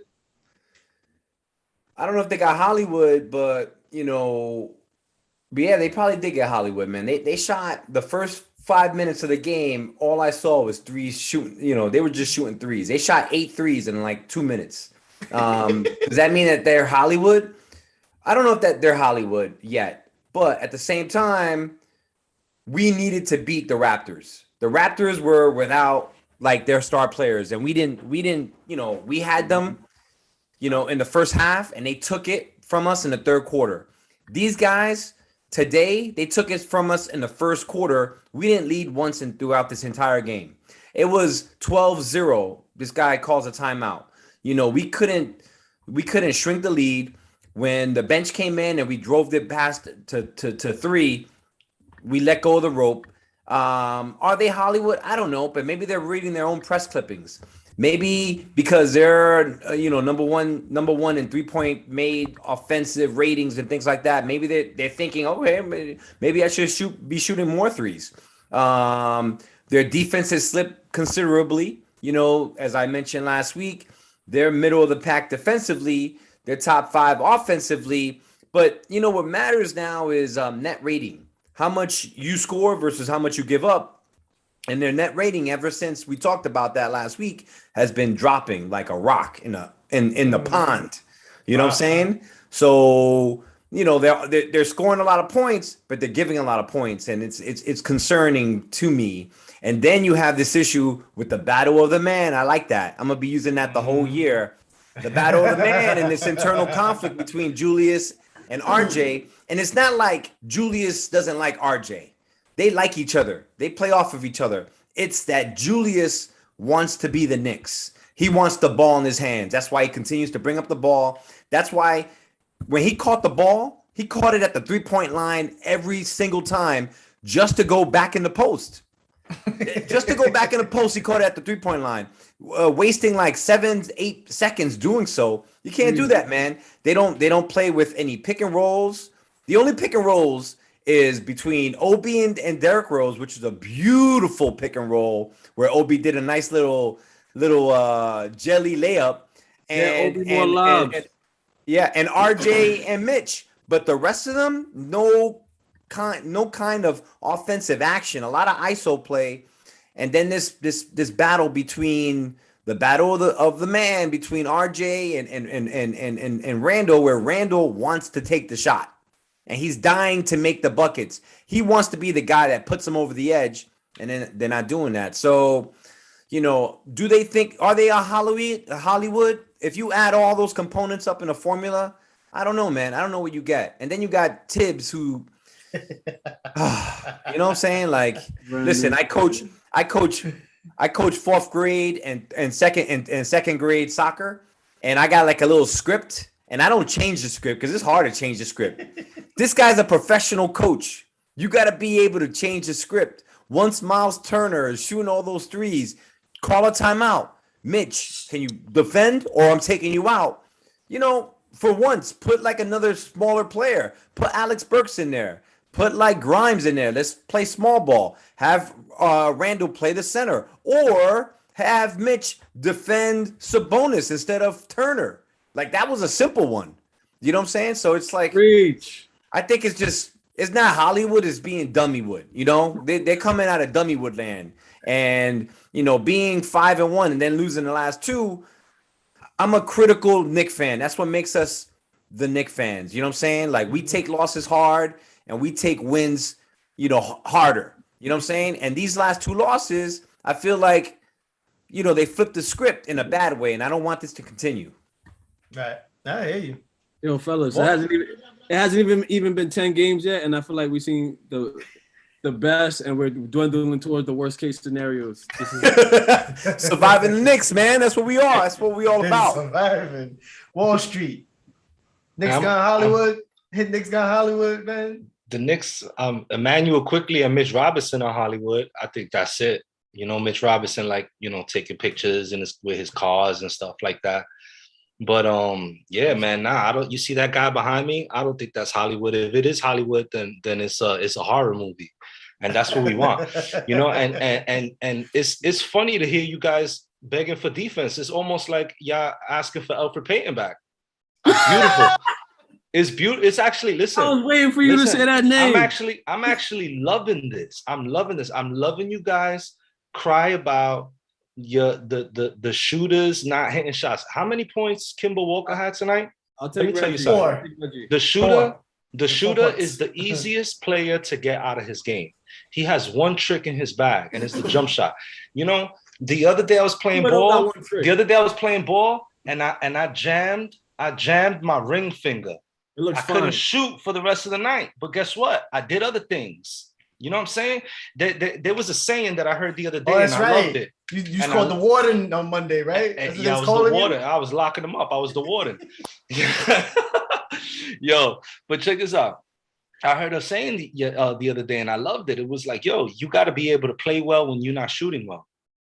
I don't know if they got Hollywood, but you know, but yeah, they probably did get Hollywood, man. They shot the first 5 minutes of the game. All I saw was threes shooting. You know, they were just shooting threes. They shot 8 threes in like 2 minutes. Does that mean that they're Hollywood? I don't know if that they're Hollywood yet, but at the same time, we needed to beat the Raptors. The Raptors were without like their star players, and we didn't, you know, we had them, you know, in the first half, and they took it from us in the third quarter. These guys today, they took it from us in the first quarter. We didn't lead once throughout this entire game. It was 12-0. This guy calls a timeout. You know, we couldn't shrink the lead. when the bench came in and we drove it past to 3, we let go of the rope. Are they Hollywood? I don't know, but maybe they're reading their own press clippings. Maybe because they're number one in 3-point made offensive ratings and things like that. Maybe they're thinking, okay, maybe I should be shooting more threes. Their defense has slipped considerably. As I mentioned last week, they're middle of the pack defensively. They're top 5 offensively. But what matters now is net rating. How much you score versus how much you give up. And their net rating, ever since we talked about that last week, has been dropping like a rock in the pond. You know what I'm saying? So they're scoring a lot of points, but they're giving a lot of points, and it's concerning to me. And then you have this issue with the battle of the man. I like that. I'm gonna be using that the whole year. The battle of the man and this internal conflict between Julius and RJ. And it's not like Julius doesn't like RJ. They like each other. They play off of each other. It's that Julius wants to be the Knicks. He wants the ball in his hands. That's why he continues to bring up the ball. That's why when he caught the ball, he caught it at the 3-point line every single time just to go back in the post. Just to go back in the post, he caught it at the 3-point line, wasting like 7-8 seconds doing so. You can't do that, man. They don't play with any pick and rolls. The only pick and rolls is between Obi and Derrick Rose, which is a beautiful pick and roll where Obi did a nice little jelly layup. And RJ and Mitch. But the rest of them, no kind of offensive action, a lot of ISO play. And then this battle between the battle of the man between RJ and Randall, where Randall wants to take the shot. And he's dying to make the buckets. He wants to be the guy that puts them over the edge, and then they're not doing that. So, do they think, are they a Hollywood? If you add all those components up in a formula, I don't know, man. I don't know what you get. And then you got Thibs, who, you know what I'm saying? Like, listen, I coach 4th grade and second grade soccer, and I got like a little script. And I don't change the script because it's hard to change the script. This guy's a professional coach. You got to be able to change the script. Once Miles Turner is shooting all those threes, call a timeout. Mitch, can you defend or I'm taking you out? For once, put like another smaller player. Put Alex Burks in there. Put like Grimes in there. Let's play small ball. Have Randall play the center. Or have Mitch defend Sabonis instead of Turner. Like, that was a simple one. You know what I'm saying? So it's like, Reach. I think it's not Hollywood, it's being Dummywood. They're coming out of Dummywood land. And, being 5-1 and then losing the last 2, I'm a critical Knick fan. That's what makes us the Knick fans. You know what I'm saying? Like, we take losses hard and we take wins, harder. You know what I'm saying? And these last 2 losses, I feel like, they flipped the script in a bad way. And I don't want this to continue. Right. I hear you. Yo, fellas, it hasn't even been 10 games yet, and I feel like we've seen the best, and we're dwindling towards the worst case scenarios. This is surviving the Knicks, man. That's what we are. That's what we all about. Surviving. Wall Street. Knicks gone Hollywood. Hit Knicks gone Hollywood, man. The Knicks, Emmanuel Quickly and Mitch Robinson are Hollywood. I think that's it. Mitch Robinson, taking pictures with his cars and stuff like that. But yeah, man, you see that guy behind me? I don't think that's Hollywood. If it is Hollywood, then it's a horror movie. And that's what we want. And it's funny to hear you guys begging for defense. It's almost like y'all asking for Alfred Payton back. It's beautiful. It's beautiful. It's actually, listen. I was waiting for you to say that name. I'm actually loving this. I'm loving this. I'm loving you guys cry about the shooters not hitting shots. How many points Kemba Walker had tonight? Let me tell you something. The shooter is the easiest player to get out of his game. He has one trick in his bag, and it's the jump shot. The other day I was playing ball. And I jammed my ring finger. I couldn't shoot for the rest of the night. But guess what? I did other things. You know what I'm saying? There was a saying that I heard the other day, and I loved it. You called the warden on Monday, right? Yeah, I was the warden. I was locking them up. I was the warden. Yo, but check this out. I heard her saying the other day, and I loved it. It was like, yo, you got to be able to play well when you're not shooting well.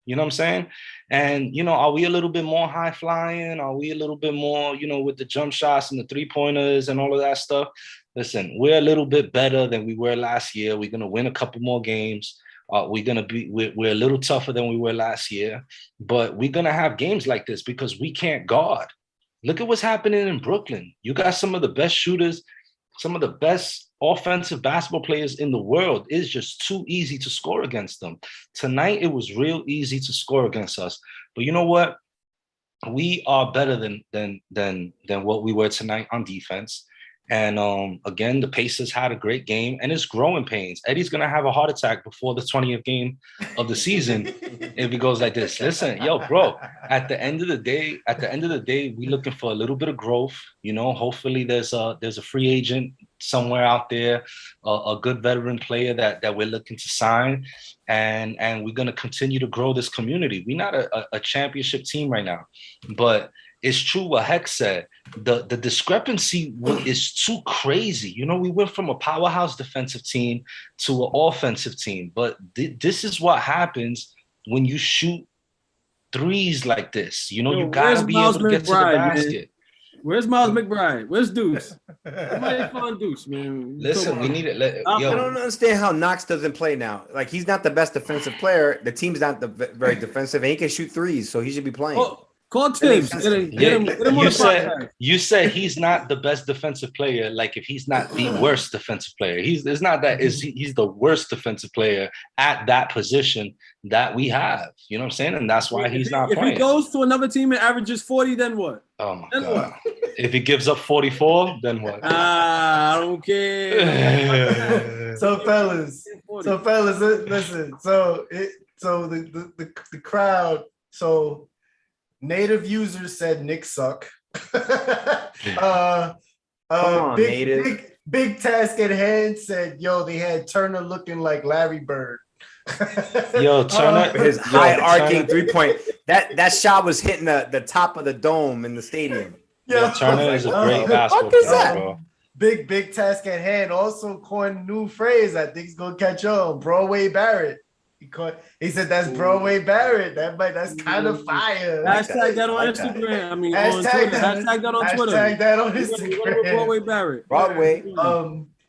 You know what I'm saying? And, are we a little bit more high flying? Are we a little bit more, with the jump shots and the 3-pointers and all of that stuff? Listen, we're a little bit better than we were last year. We're going to win a couple more games. We're a little tougher than we were last year, but we're going to have games like this because we can't guard. Look at what's happening in Brooklyn. You got some of the best shooters, some of the best offensive basketball players in the world. It's just too easy to score against them. Tonight, it was real easy to score against us. But you know what? We are better than what we were tonight on defense. And again, the Pacers had a great game, and it's growing pains. Eddie's gonna have a heart attack before the 20th game of the season if it goes like this. Listen, yo, bro. At the end of the day, we're looking for a little bit of growth. Hopefully there's a free agent somewhere out there, a good veteran player that we're looking to sign, and we're gonna continue to grow this community. We're not a championship team right now, but it's true what Hec said. The discrepancy is too crazy. We went from a powerhouse defensive team to an offensive team. But this is what happens when you shoot threes like this. You gotta be able to get to the basket. Man? Where's Miles McBride? Where's Deuce? Somebody find Deuce, man. Listen, we need it. I don't understand how Knox doesn't play now. Like, he's not the best defensive player. The team's not very defensive, and he can shoot threes, so he should be playing. Call Thibs. Get him You said he's not the best defensive player. Like, if he's not the worst defensive player, it's not that. He's the worst defensive player at that position that we have. You know what I'm saying? And that's why he's not playing. If he goes to another team and averages 40, then what? Oh my God! If he gives up 44, then what? I don't care. So fellas, listen. So the crowd. So. Native users said Knicks suck. Big task at hand said, yo, they had Turner looking like Larry Bird. Yo, Turner, his high arcing 3-point. That shot was hitting the top of the dome in the stadium. Yeah, Turner is a great basketball player, bro. Big task at hand. Also coined a new phrase I think he's gonna catch on. Broadway Barrett. He said that's Broadway Barrett. That's kind of fire. Hashtag that on Instagram. I mean, hashtag that on Twitter. Hashtag that on Instagram. Broadway Barrett. Broadway.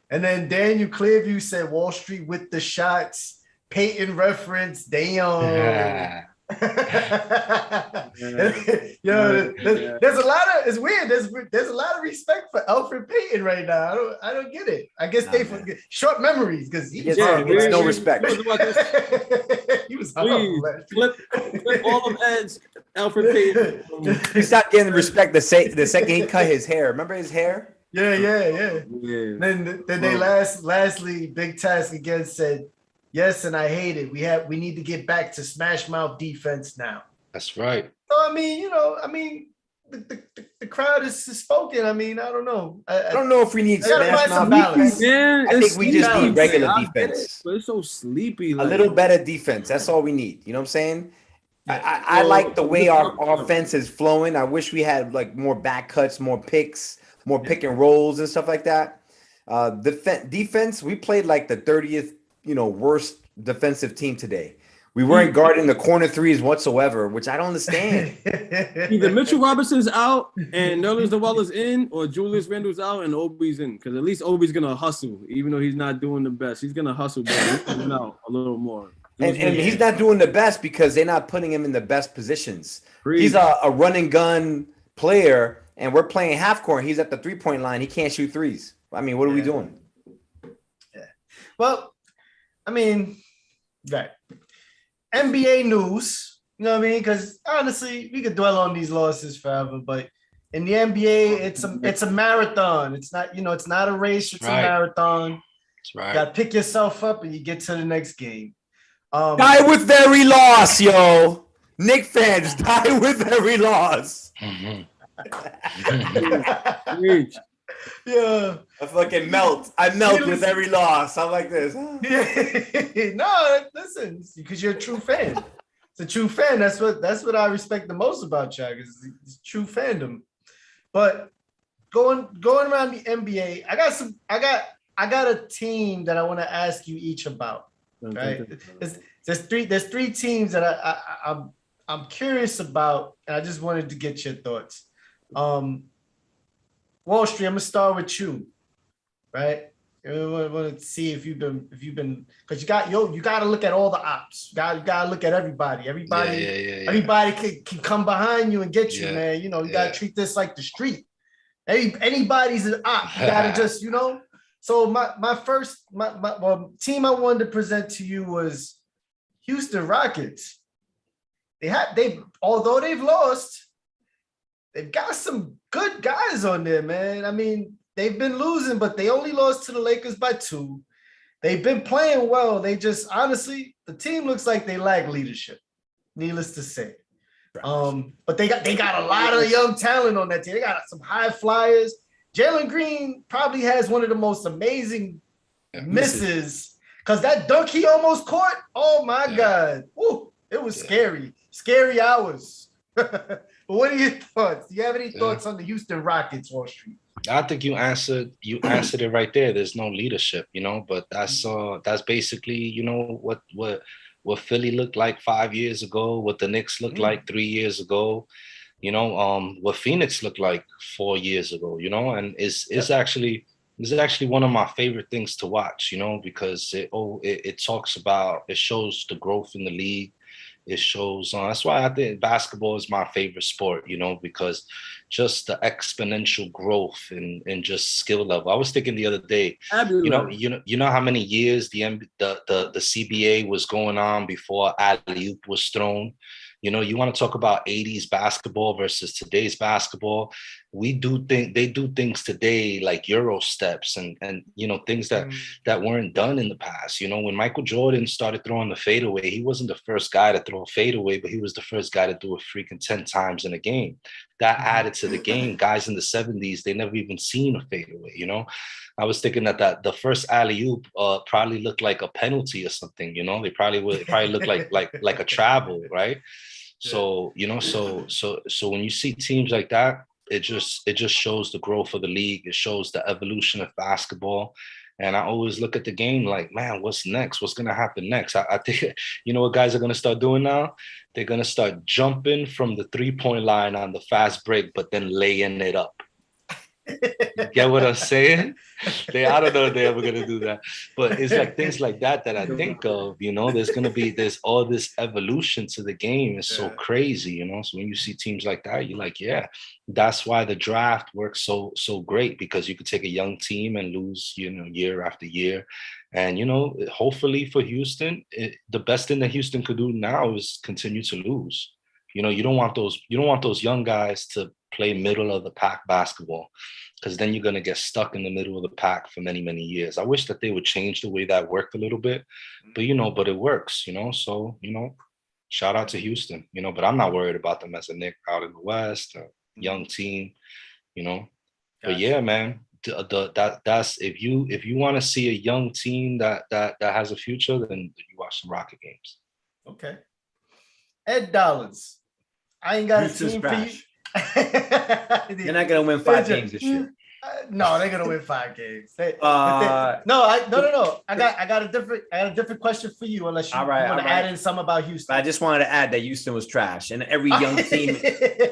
And then Daniel Clearview said Wall Street with the shots. Peyton reference. Damn. Yeah. There's a lot of, it's weird. There's a lot of respect for Alfred Payton right now. I don't get it. I guess they forget short memories because he gets no respect. He was horrible. Flip all of Ed's Alfred Payton. He stopped getting respect the second he cut his hair. Remember his hair? Yeah. Then they lastly, Big Task again said, yes, and I hate it. We need to get back to smash mouth defense now. That's right. So the crowd is spoken. I don't know. I don't know if we need smash mouth defense. I think we just need regular defense. But it's so sleepy. A little better defense. That's all we need. You know what I'm saying? I like the way our offense is flowing. I wish we had like more back cuts, more picks, more pick and rolls and stuff like that. Defense, we played like the 30th. Worst defensive team today. We weren't guarding the corner threes whatsoever, which I don't understand. Either Mitchell Robinson's out and Nerlens Noel is in, or Julius Randle's out and Obi's in. Because at least Obi's gonna hustle, even though he's not doing the best. He's gonna hustle, but he's coming out a little more. And he's not doing the best because they're not putting him in the best positions. He's a run and gun player, and we're playing half court. He's at the 3-point line. He can't shoot threes. What are we doing? Yeah. Well. Right. NBA news, you know what I mean? Because honestly, we could dwell on these losses forever, but in the NBA, it's a marathon. It's not, it's not a race, it's a marathon. That's right. You gotta pick yourself up and you get to the next game. Die with every loss, yo. Knicks fans, die with every loss. Yeah. I fucking melt. I melt with every loss. I'm like this. No, listen, because you're a true fan. It's a true fan. That's what I respect the most about Chuck is true fandom. But going around the NBA, I got a team that I want to ask you each about. Right? There's three teams that I'm curious about, and I just wanted to get your thoughts. Wallstreet, I'm gonna start with you, right? I want to see if you've been because you got to look at all the ops. You got to look at everybody. Everybody can come behind you and get you, man. You know, you got to treat this like the street. Anybody's an op. You got to just, you know. So my first team I wanted to present to you was Houston Rockets. Although they've lost, they've got some good guys on there, man. I mean, they've been losing, but they only lost to the Lakers by 2. They've been playing well. They just, honestly, the team looks like they lack leadership, needless to say. But they got a lot of young talent on that team. They got some high flyers. Jalen Green probably has one of the most amazing misses because that dunk he almost caught. Oh my God. Ooh, it was scary. Scary hours. But what are your thoughts? Do you have any thoughts on the Houston Rockets, Wallstreet? I think you answered it right there. There's no leadership, you know, but that's basically, you know, what Philly looked like 5 years ago, what the Knicks looked like 3 years ago, you know, what Phoenix looked like 4 years ago, you know, and it's actually one of my favorite things to watch, you know, because it talks about, it shows the growth in the league. It shows that's why I think basketball is my favorite sport, you know, because just the exponential growth in just skill level. I was thinking the other day, you know how many years the CBA was going on before alley-oop was thrown. You know, you want to talk about 80s basketball versus today's basketball. They do things today like Euro steps and you know, things that weren't done in the past. You know, when Michael Jordan started throwing the fadeaway, he wasn't the first guy to throw a fadeaway, but he was the first guy to do it freaking 10 times in a game. That added to the game. Guys in the 70s, they never even seen a fadeaway, you know. I was thinking that the first alley-oop probably looked like a penalty or something, you know. It probably looked like a travel, right? So, you know, so when you see teams like that, it just shows the growth of the league. It shows the evolution of basketball. And I always look at the game like, man, what's next? What's going to happen next? I think, you know what guys are going to start doing now? They're going to start jumping from the 3-point line on the fast break, but then laying it up. You get what I'm saying? I don't know if they're ever gonna do that, but it's like things like that I think of. You know, there's all this evolution to the game. It's so crazy, you know. So when you see teams like that, you're like, yeah, that's why the draft works so great, because you could take a young team and lose, you know, year after year. And you know, hopefully for Houston, the best thing that Houston could do now is continue to lose. You know, you don't want those young guys to play middle of the pack basketball, because then you're going to get stuck in the middle of the pack for many, many years. I wish that they would change the way that worked a little bit, but, you know, but it works, you know? So, you know, shout out to Houston, you know, but I'm not worried about them as a Knick out in the West, a young team, you know, but yeah, man, that's, if you want to see a young team that has a future, then you watch some Rocket games. Okay. Ed Dollars. I ain't got Houston's a team trash. for you. They're not gonna win 5 games this year. No, they're gonna win 5 games. No. I got a different question for you. Unless you want to add in some about Houston. But I just wanted to add that Houston was trash, and every young team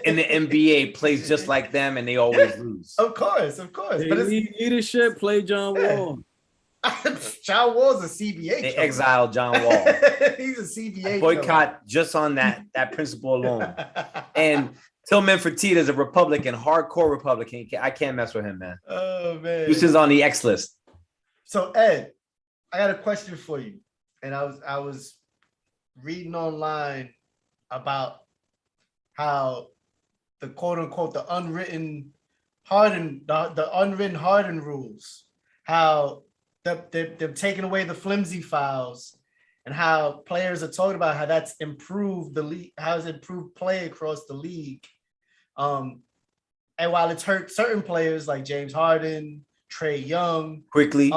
in the NBA plays just like them, and they always lose. Of course. They But need leadership. Play John Wall. John Wall's a CBA. They exiled John Wall. He's a CBA. Boycott just on that principle alone. And Tillman Fertitta is a Republican, hardcore Republican. I can't mess with him, man. Oh man, Houston's on the X list. So Ed, I got a question for you, and I was reading online about how the quote unquote the unwritten Harden rules, how they're taking away the flimsy fouls, and how players are talking about how that's improved the league, how it's improved play across the league. And while it's hurt certain players like James Harden, Trae Young, Quickly's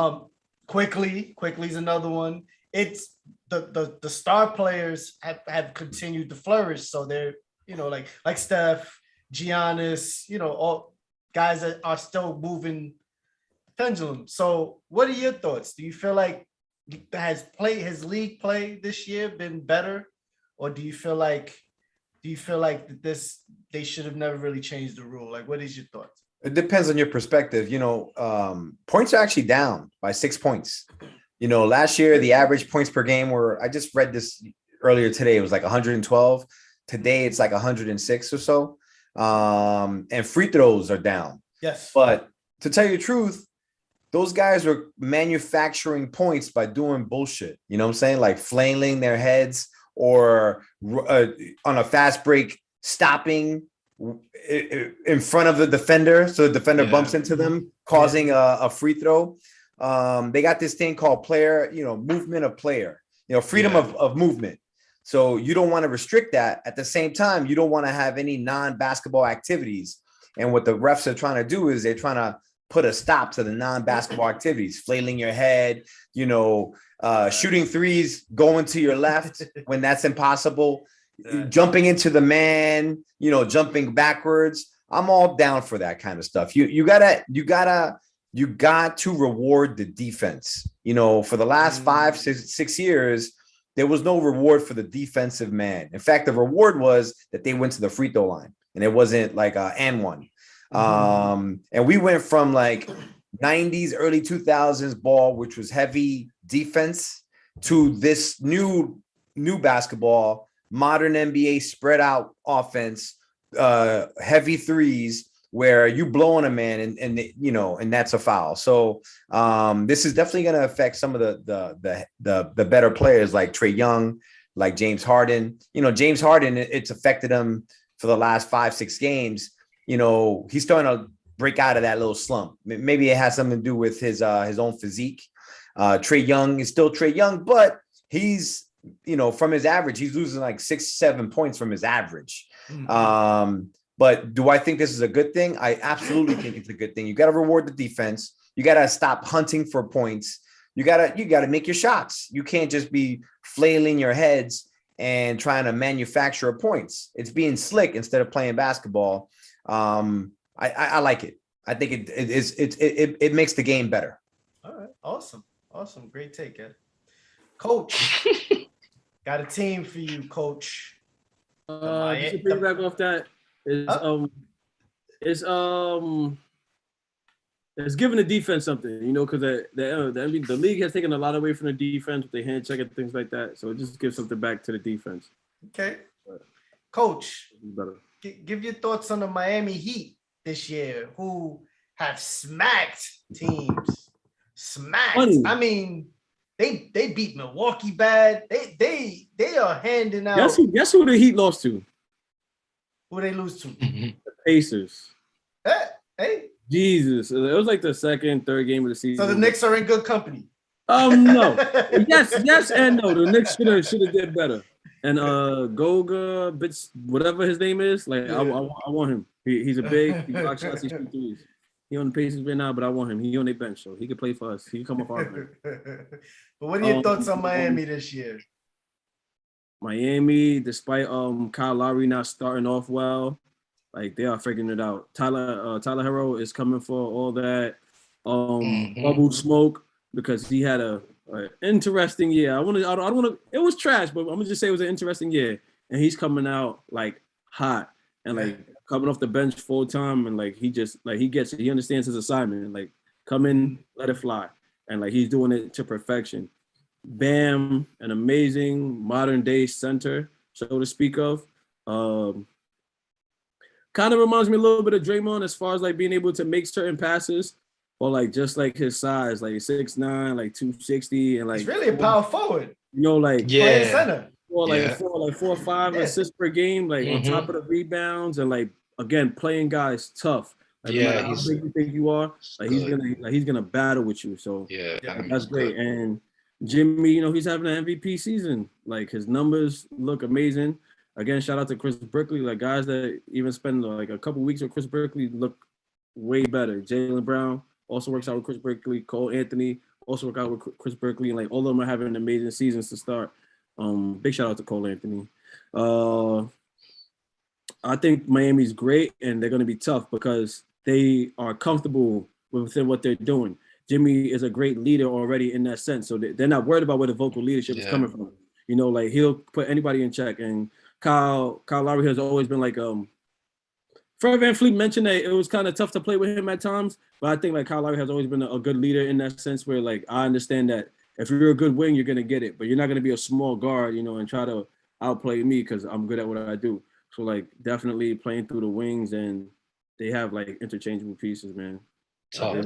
another one. It's the star players have continued to flourish. So they're, you know, like Steph, Giannis, you know, all guys that are still moving the pendulum. So what are your thoughts? Do you feel like has league play this year been better? Or do you feel like that they should have never really changed the rule? Like, what is your thoughts? It depends on your perspective. Points are actually down by 6 points. Last year, the average points per game I just read this earlier today, it was like 112. Today, it's like 106 or so. And free throws are down. Yes. But to tell you the truth, those guys were manufacturing points by doing bullshit. You know what I'm saying? Like flailing their heads or on a fast break, stopping in front of the defender. So the defender bumps into them, causing a free throw. They got this thing called movement of player, freedom of movement. So you don't want to restrict that. At the same time, you don't want to have any non-basketball activities. And what the refs are trying to do is they're trying to put a stop to the non-basketball activities, flailing your head, shooting threes, going to your left when that's impossible, jumping into the man, jumping backwards. I'm all down for that kind of stuff. You got to reward the defense. For the last 5-6 years, there was no reward for the defensive man. In fact, the reward was that they went to the free throw line, and it wasn't like and one. And we went from like 90s, early 2000s ball, which was heavy defense, to this new basketball, modern NBA spread out offense, heavy threes, where you blow on a man and that's a foul. So this is definitely going to affect some of the better players like Trae Young, like James Harden. James Harden, it's affected him for the last 5-6 games. He's starting to break out of that little slump. Maybe it has something to do with his own physique. Trae Young is still Trae Young, but he's, from his average, he's losing like 6-7 points from his average. But do I think this is a good thing? I absolutely think it's a good thing. You got to reward the defense. You got to stop hunting for points. You got to make your shots. You can't just be flailing your heads and trying to manufacture points. It's being slick instead of playing basketball. I like it. I think it makes the game better. All right. Awesome. Great take, Ed. Coach, got a team for you, Coach. Just to piggyback off that, it's giving the defense something, because the league has taken a lot away from the defense with the hand check and things like that. So it just gives something back to the defense. Okay, Coach, give your thoughts on the Miami Heat this year, who have smacked teams. Funny. I mean, they beat Milwaukee bad. They are handing out. Guess who the Heat lost to? Who they lose to? The Pacers. Hey. Jesus. It was like the second, third game of the season. So the Knicks are in good company. No. yes and no. The Knicks should have did better. And Goga, whatever his name is, I want him. He's a big, he blocks shots, he shoots threes. He on the Pacers right now, but I want him. He on their bench, so he can play for us. He can come off our bench. But what are your thoughts on Miami this year? Miami, despite Kyle Lowry not starting off well, they are figuring it out. Tyler Hero is coming for all that bubble smoke because he had a interesting year. I don't want to. It was trash, but I'm gonna just say it was an interesting year, and he's coming out hot and coming off the bench full time, and he understands his assignment. Come in, let it fly, and he's doing it to perfection. Bam, an amazing modern day center, so to speak of. Kind of reminds me a little bit of Draymond as far as being able to make certain passes, or just his size, 6'9", 260, and he's really a power forward. Playing center. Or 4 or 5 assists per game, on top of the rebounds, and again playing guys tough. No matter how big you think you are, he's gonna battle with you. So that's great. And Jimmy, he's having an MVP season. His numbers look amazing. Again, shout out to Chris Brickley. Guys that even spend a couple weeks with Chris Brickley look way better. Jaylen Brown also works out with Chris Brickley. Cole Anthony also work out with Chris Brickley. And all of them are having amazing seasons to start. Big shout out to Cole Anthony. I think Miami's great, and they're going to be tough because they are comfortable within what they're doing. Jimmy is a great leader already in that sense, so they're not worried about where the vocal leadership is coming from. You know, like he'll put anybody in check. And Kyle Lowry has always been like Fred VanVleet mentioned that it was kind of tough to play with him at times, but I think like Kyle Lowry has always been a good leader in that sense where like I understand that if you're a good wing, you're gonna get it, but you're not gonna be a small guard, you know, and try to outplay me because I'm good at what I do. So like definitely playing through the wings, and they have like interchangeable pieces, man. Tough.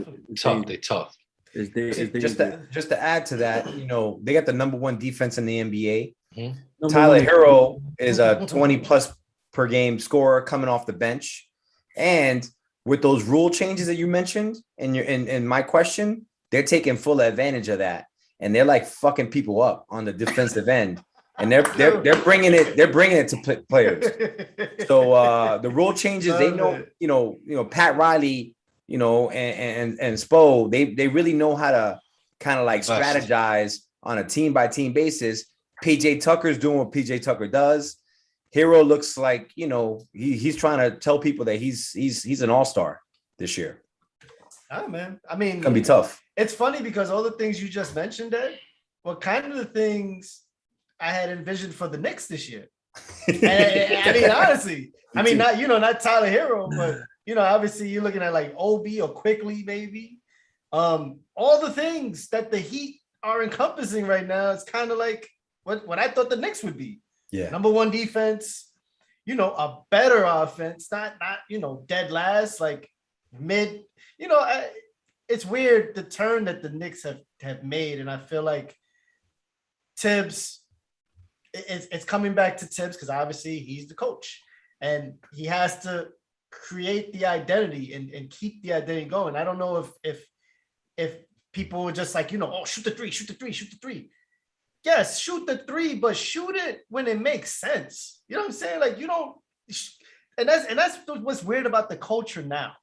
Just to add to that, you know, they got the number 1 defense in the NBA. Mm-hmm. Tyler Hero is a 20 plus per game scorer coming off the bench. And with those rule changes that you mentioned in my question, they're taking full advantage of that. And they're like fucking people up on the defensive end. And they're bringing it to players. So the rule changes, they know, you know, Pat Riley, you know, and Spo, they really know how to kind of like strategize on a team by team basis. PJ Tucker's doing what PJ Tucker does. Hero looks like, you know, he's trying to tell people that he's an all-star this year. Ah, man. I mean, it's gonna be tough. It's funny because all the things you just mentioned, Ed, were kind of the things I had envisioned for the Knicks this year. And, I mean, honestly, I mean, not Tyler Hero, but you know, obviously you're looking at like OB or Quickly, maybe. All the things that the Heat are encompassing right now, it's kind of like what I thought the Knicks would be. Yeah. Number 1 defense, you know, a better offense, not you know, dead last, like mid. You know, it's weird the turn that the Knicks have made, and I feel like Thibs, it's coming back to Thibs because obviously he's the coach, and he has to create the identity and keep the identity going. I don't know if people were just like, you know, oh, shoot the three. Yes, shoot the 3, but shoot it when it makes sense. You know what I'm saying? Like, you don't, and that's what's weird about the culture now.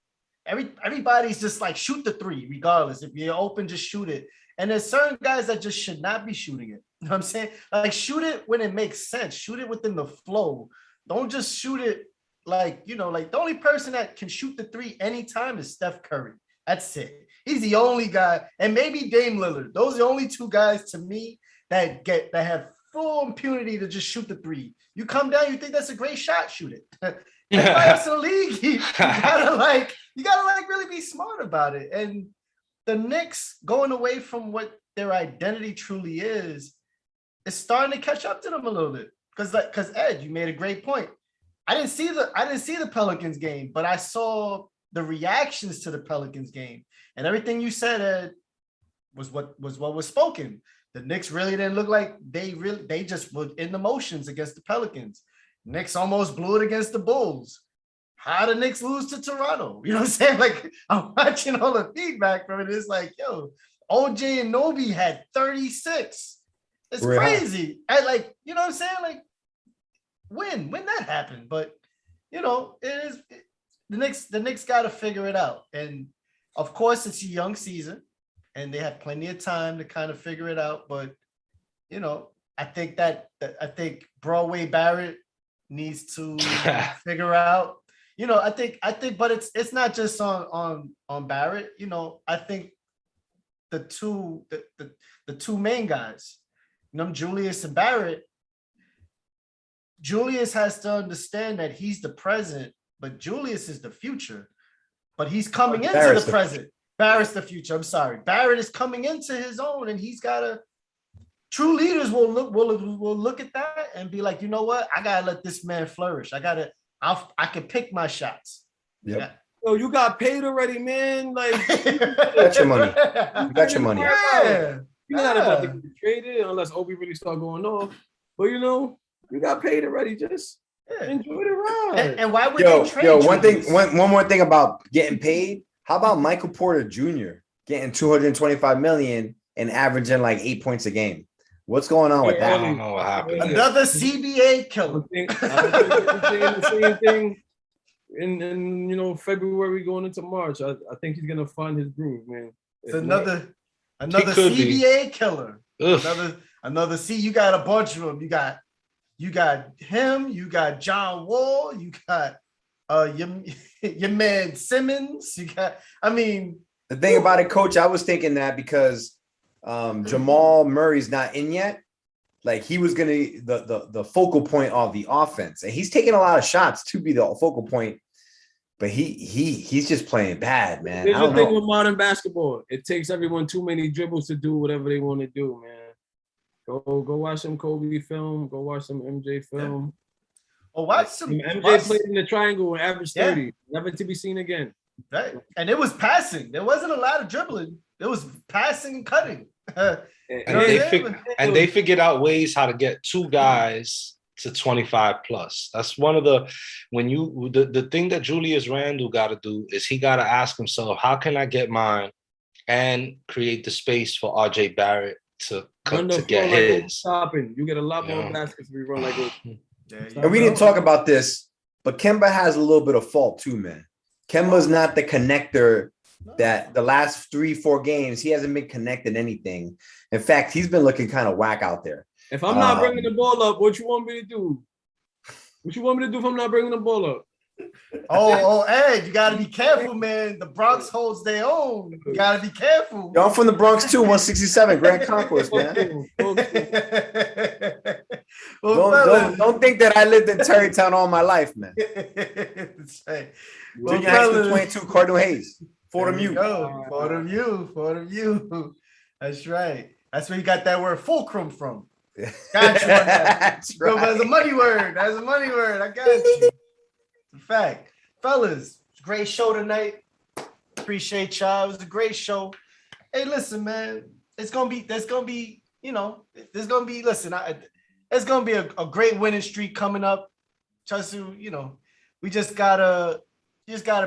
Everybody's just like, shoot the 3, regardless. If you're open, just shoot it. And there's certain guys that just should not be shooting it. You know what I'm saying? Like, shoot it when it makes sense. Shoot it within the flow. Don't just shoot it like, you know, like the only person that can shoot the 3 anytime is Steph Curry. That's it. He's the only guy. And maybe Dame Lillard. Those are the only 2 guys to me that have full impunity to just shoot the 3. You come down, you think that's a great shot, shoot it. Everybody else in the league, you gotta really be smart about it. And the Knicks going away from what their identity truly is starting to catch up to them a little bit. Because Ed, you made a great point. I didn't see the Pelicans game, but I saw the reactions to the Pelicans game, and everything you said, Ed, was what was spoken. The Knicks really didn't look like they just were in the motions against the Pelicans. Knicks almost blew it against the Bulls. How did the Knicks lose to Toronto? You know what I'm saying? Like, I'm watching all the feedback from it. It's like, yo, OJ and Nobi had 36. It's crazy. You know what I'm saying? Like, when that happened? But, you know, the Knicks got to figure it out. And, of course, it's a young season, and they have plenty of time to kind of figure it out. But, you know, I think Broadway Barrett needs to figure out. You know, I think, but it's not just on Barrett. You know, I think the two main guys, you know, Julius and Barrett. Julius has to understand that he's the present, but Julius is the future. But he's coming into the present. Barrett's the future. I'm sorry. Barrett is coming into his own, and he's got to. True leaders will look at that and be like, you know what? I gotta let this man flourish. I can pick my shots. Yep. Yeah. Yo, you got paid already, man. Like, you got your money. You got your money. Yeah. You're not about to get traded unless Obi really start going off. But you know, you got paid already. Just enjoy the ride. And why would they trade you? One more thing about getting paid. How about Michael Porter Jr. getting $225 million and averaging like 8 points a game? What's going on with that? I don't know what happened. Another CBA killer. I think the same thing in you know, February going into March. I think he's gonna find his groove, man. It's another CBA killer. Another C. You got a bunch of them. You got him. You got John Wall. You got Your man Simmons. You got. I mean, the thing about it, Coach, I was thinking that because Jamal Murray's not in yet. Like he was gonna the focal point of the offense, and he's taking a lot of shots to be the focal point. But he's just playing bad, man. Here's the thing with modern basketball: it takes everyone too many dribbles to do whatever they want to do, man. Go watch some Kobe film. Go watch some MJ film. Or watch some. MJ played in the triangle and averaged 30. Never to be seen again. Right, and it was passing. There wasn't a lot of dribbling. It was passing and cutting. And they figured out ways how to get two guys to 25 plus. That's one of the the thing that Julius Randle got to do is he got to ask himself, how can I get mine and create the space for RJ Barrett to get his. Stopping. You get a lot more baskets if you run like this. And we didn't talk about this, but Kemba has a little bit of fault too, man. Kemba's not the connector that the last 3-4 games, he hasn't been connecting anything. In fact, he's been looking kind of whack out there. If I'm not bringing the ball up, what you want me to do? What you want me to do if I'm not bringing the ball up? Ed, you got to be careful, man. The Bronx holds their own. You got to be careful. Yo, I'm from the Bronx too, 167, Grand Concourse, man. Don't think that I lived in Terrytown all my life, man. Junior High School 22, Cardinal Hayes. Fordham U. Fordham U. That's right. That's where you got that word fulcrum from. Got you on that. That's right. That's a money word. I got you. In fact, fellas, great show tonight. Appreciate y'all. It was a great show. Hey, listen, man. There's gonna be, it's gonna be a great winning streak coming up. Trust you, we just gotta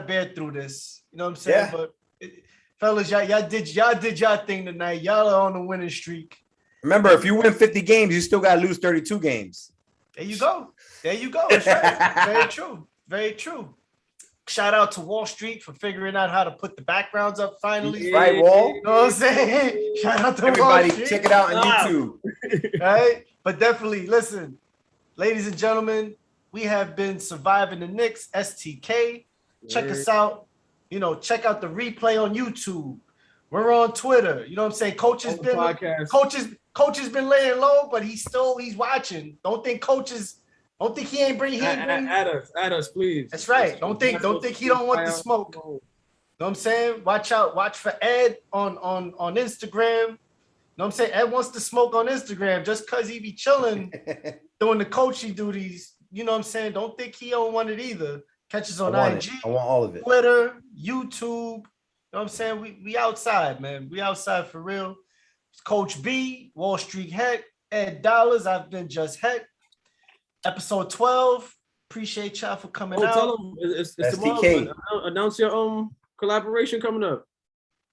bear through this. You know what I'm saying? Yeah. But fellas, y'all did y'all thing tonight. Y'all are on the winning streak. Remember, if you win 50 games, you still gotta lose 32 games. There you go. That's right. Very true. Very true. Shout out to Wallstreet for figuring out how to put the backgrounds up finally. Right, Wall? You know what I'm saying? Shout out to everybody. Wallstreet. Check it out on YouTube. Right? But definitely, listen, ladies and gentlemen, we have been Surviving the Knicks, STK. Check us out. Check out the replay on YouTube. We're on Twitter. You know what I'm saying? Coach has been laying low, but he's watching. Don't think he ain't bring add us, please. That's right. Don't think he don't want the smoke. You know what I'm saying? Watch for Ed on Instagram. You know what I'm saying? Ed wants to smoke on Instagram just because he be chilling doing the coaching duties. You know what I'm saying? Don't think he don't want it either. Catch us on IG. I want all of it. Twitter, YouTube. You know what I'm saying? We outside, man. We outside for real. It's Coach B, Wallstreet Hec, Ed Dollars. I've been Just.Hek. Episode 12. Appreciate y'all for coming out. Tell them it's tomorrow. STK. Announce your collaboration coming up.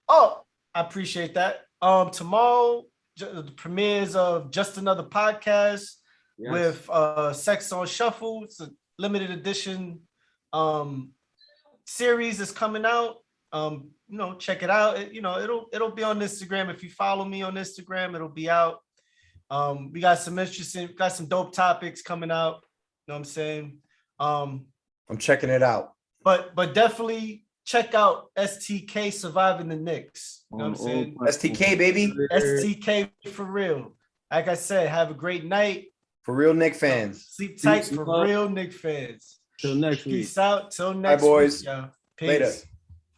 Oh, I appreciate that. Tomorrow, the premieres of Just Another Podcast with Sex on Shuffle. It's a limited edition series that's coming out. Check it out. It'll be on Instagram. If you follow me on Instagram, it'll be out. We got some dope topics coming out. You know what I'm saying? I'm checking it out. But definitely check out STK Surviving the Knicks. You know what I'm saying? STK, baby. STK for real. Like I said, have a great night. For real Knicks fans. Sleep tight for real Knicks fans. Till next week. Peace out. Till next week. Bye, boys. Week, y'all. Peace. Later.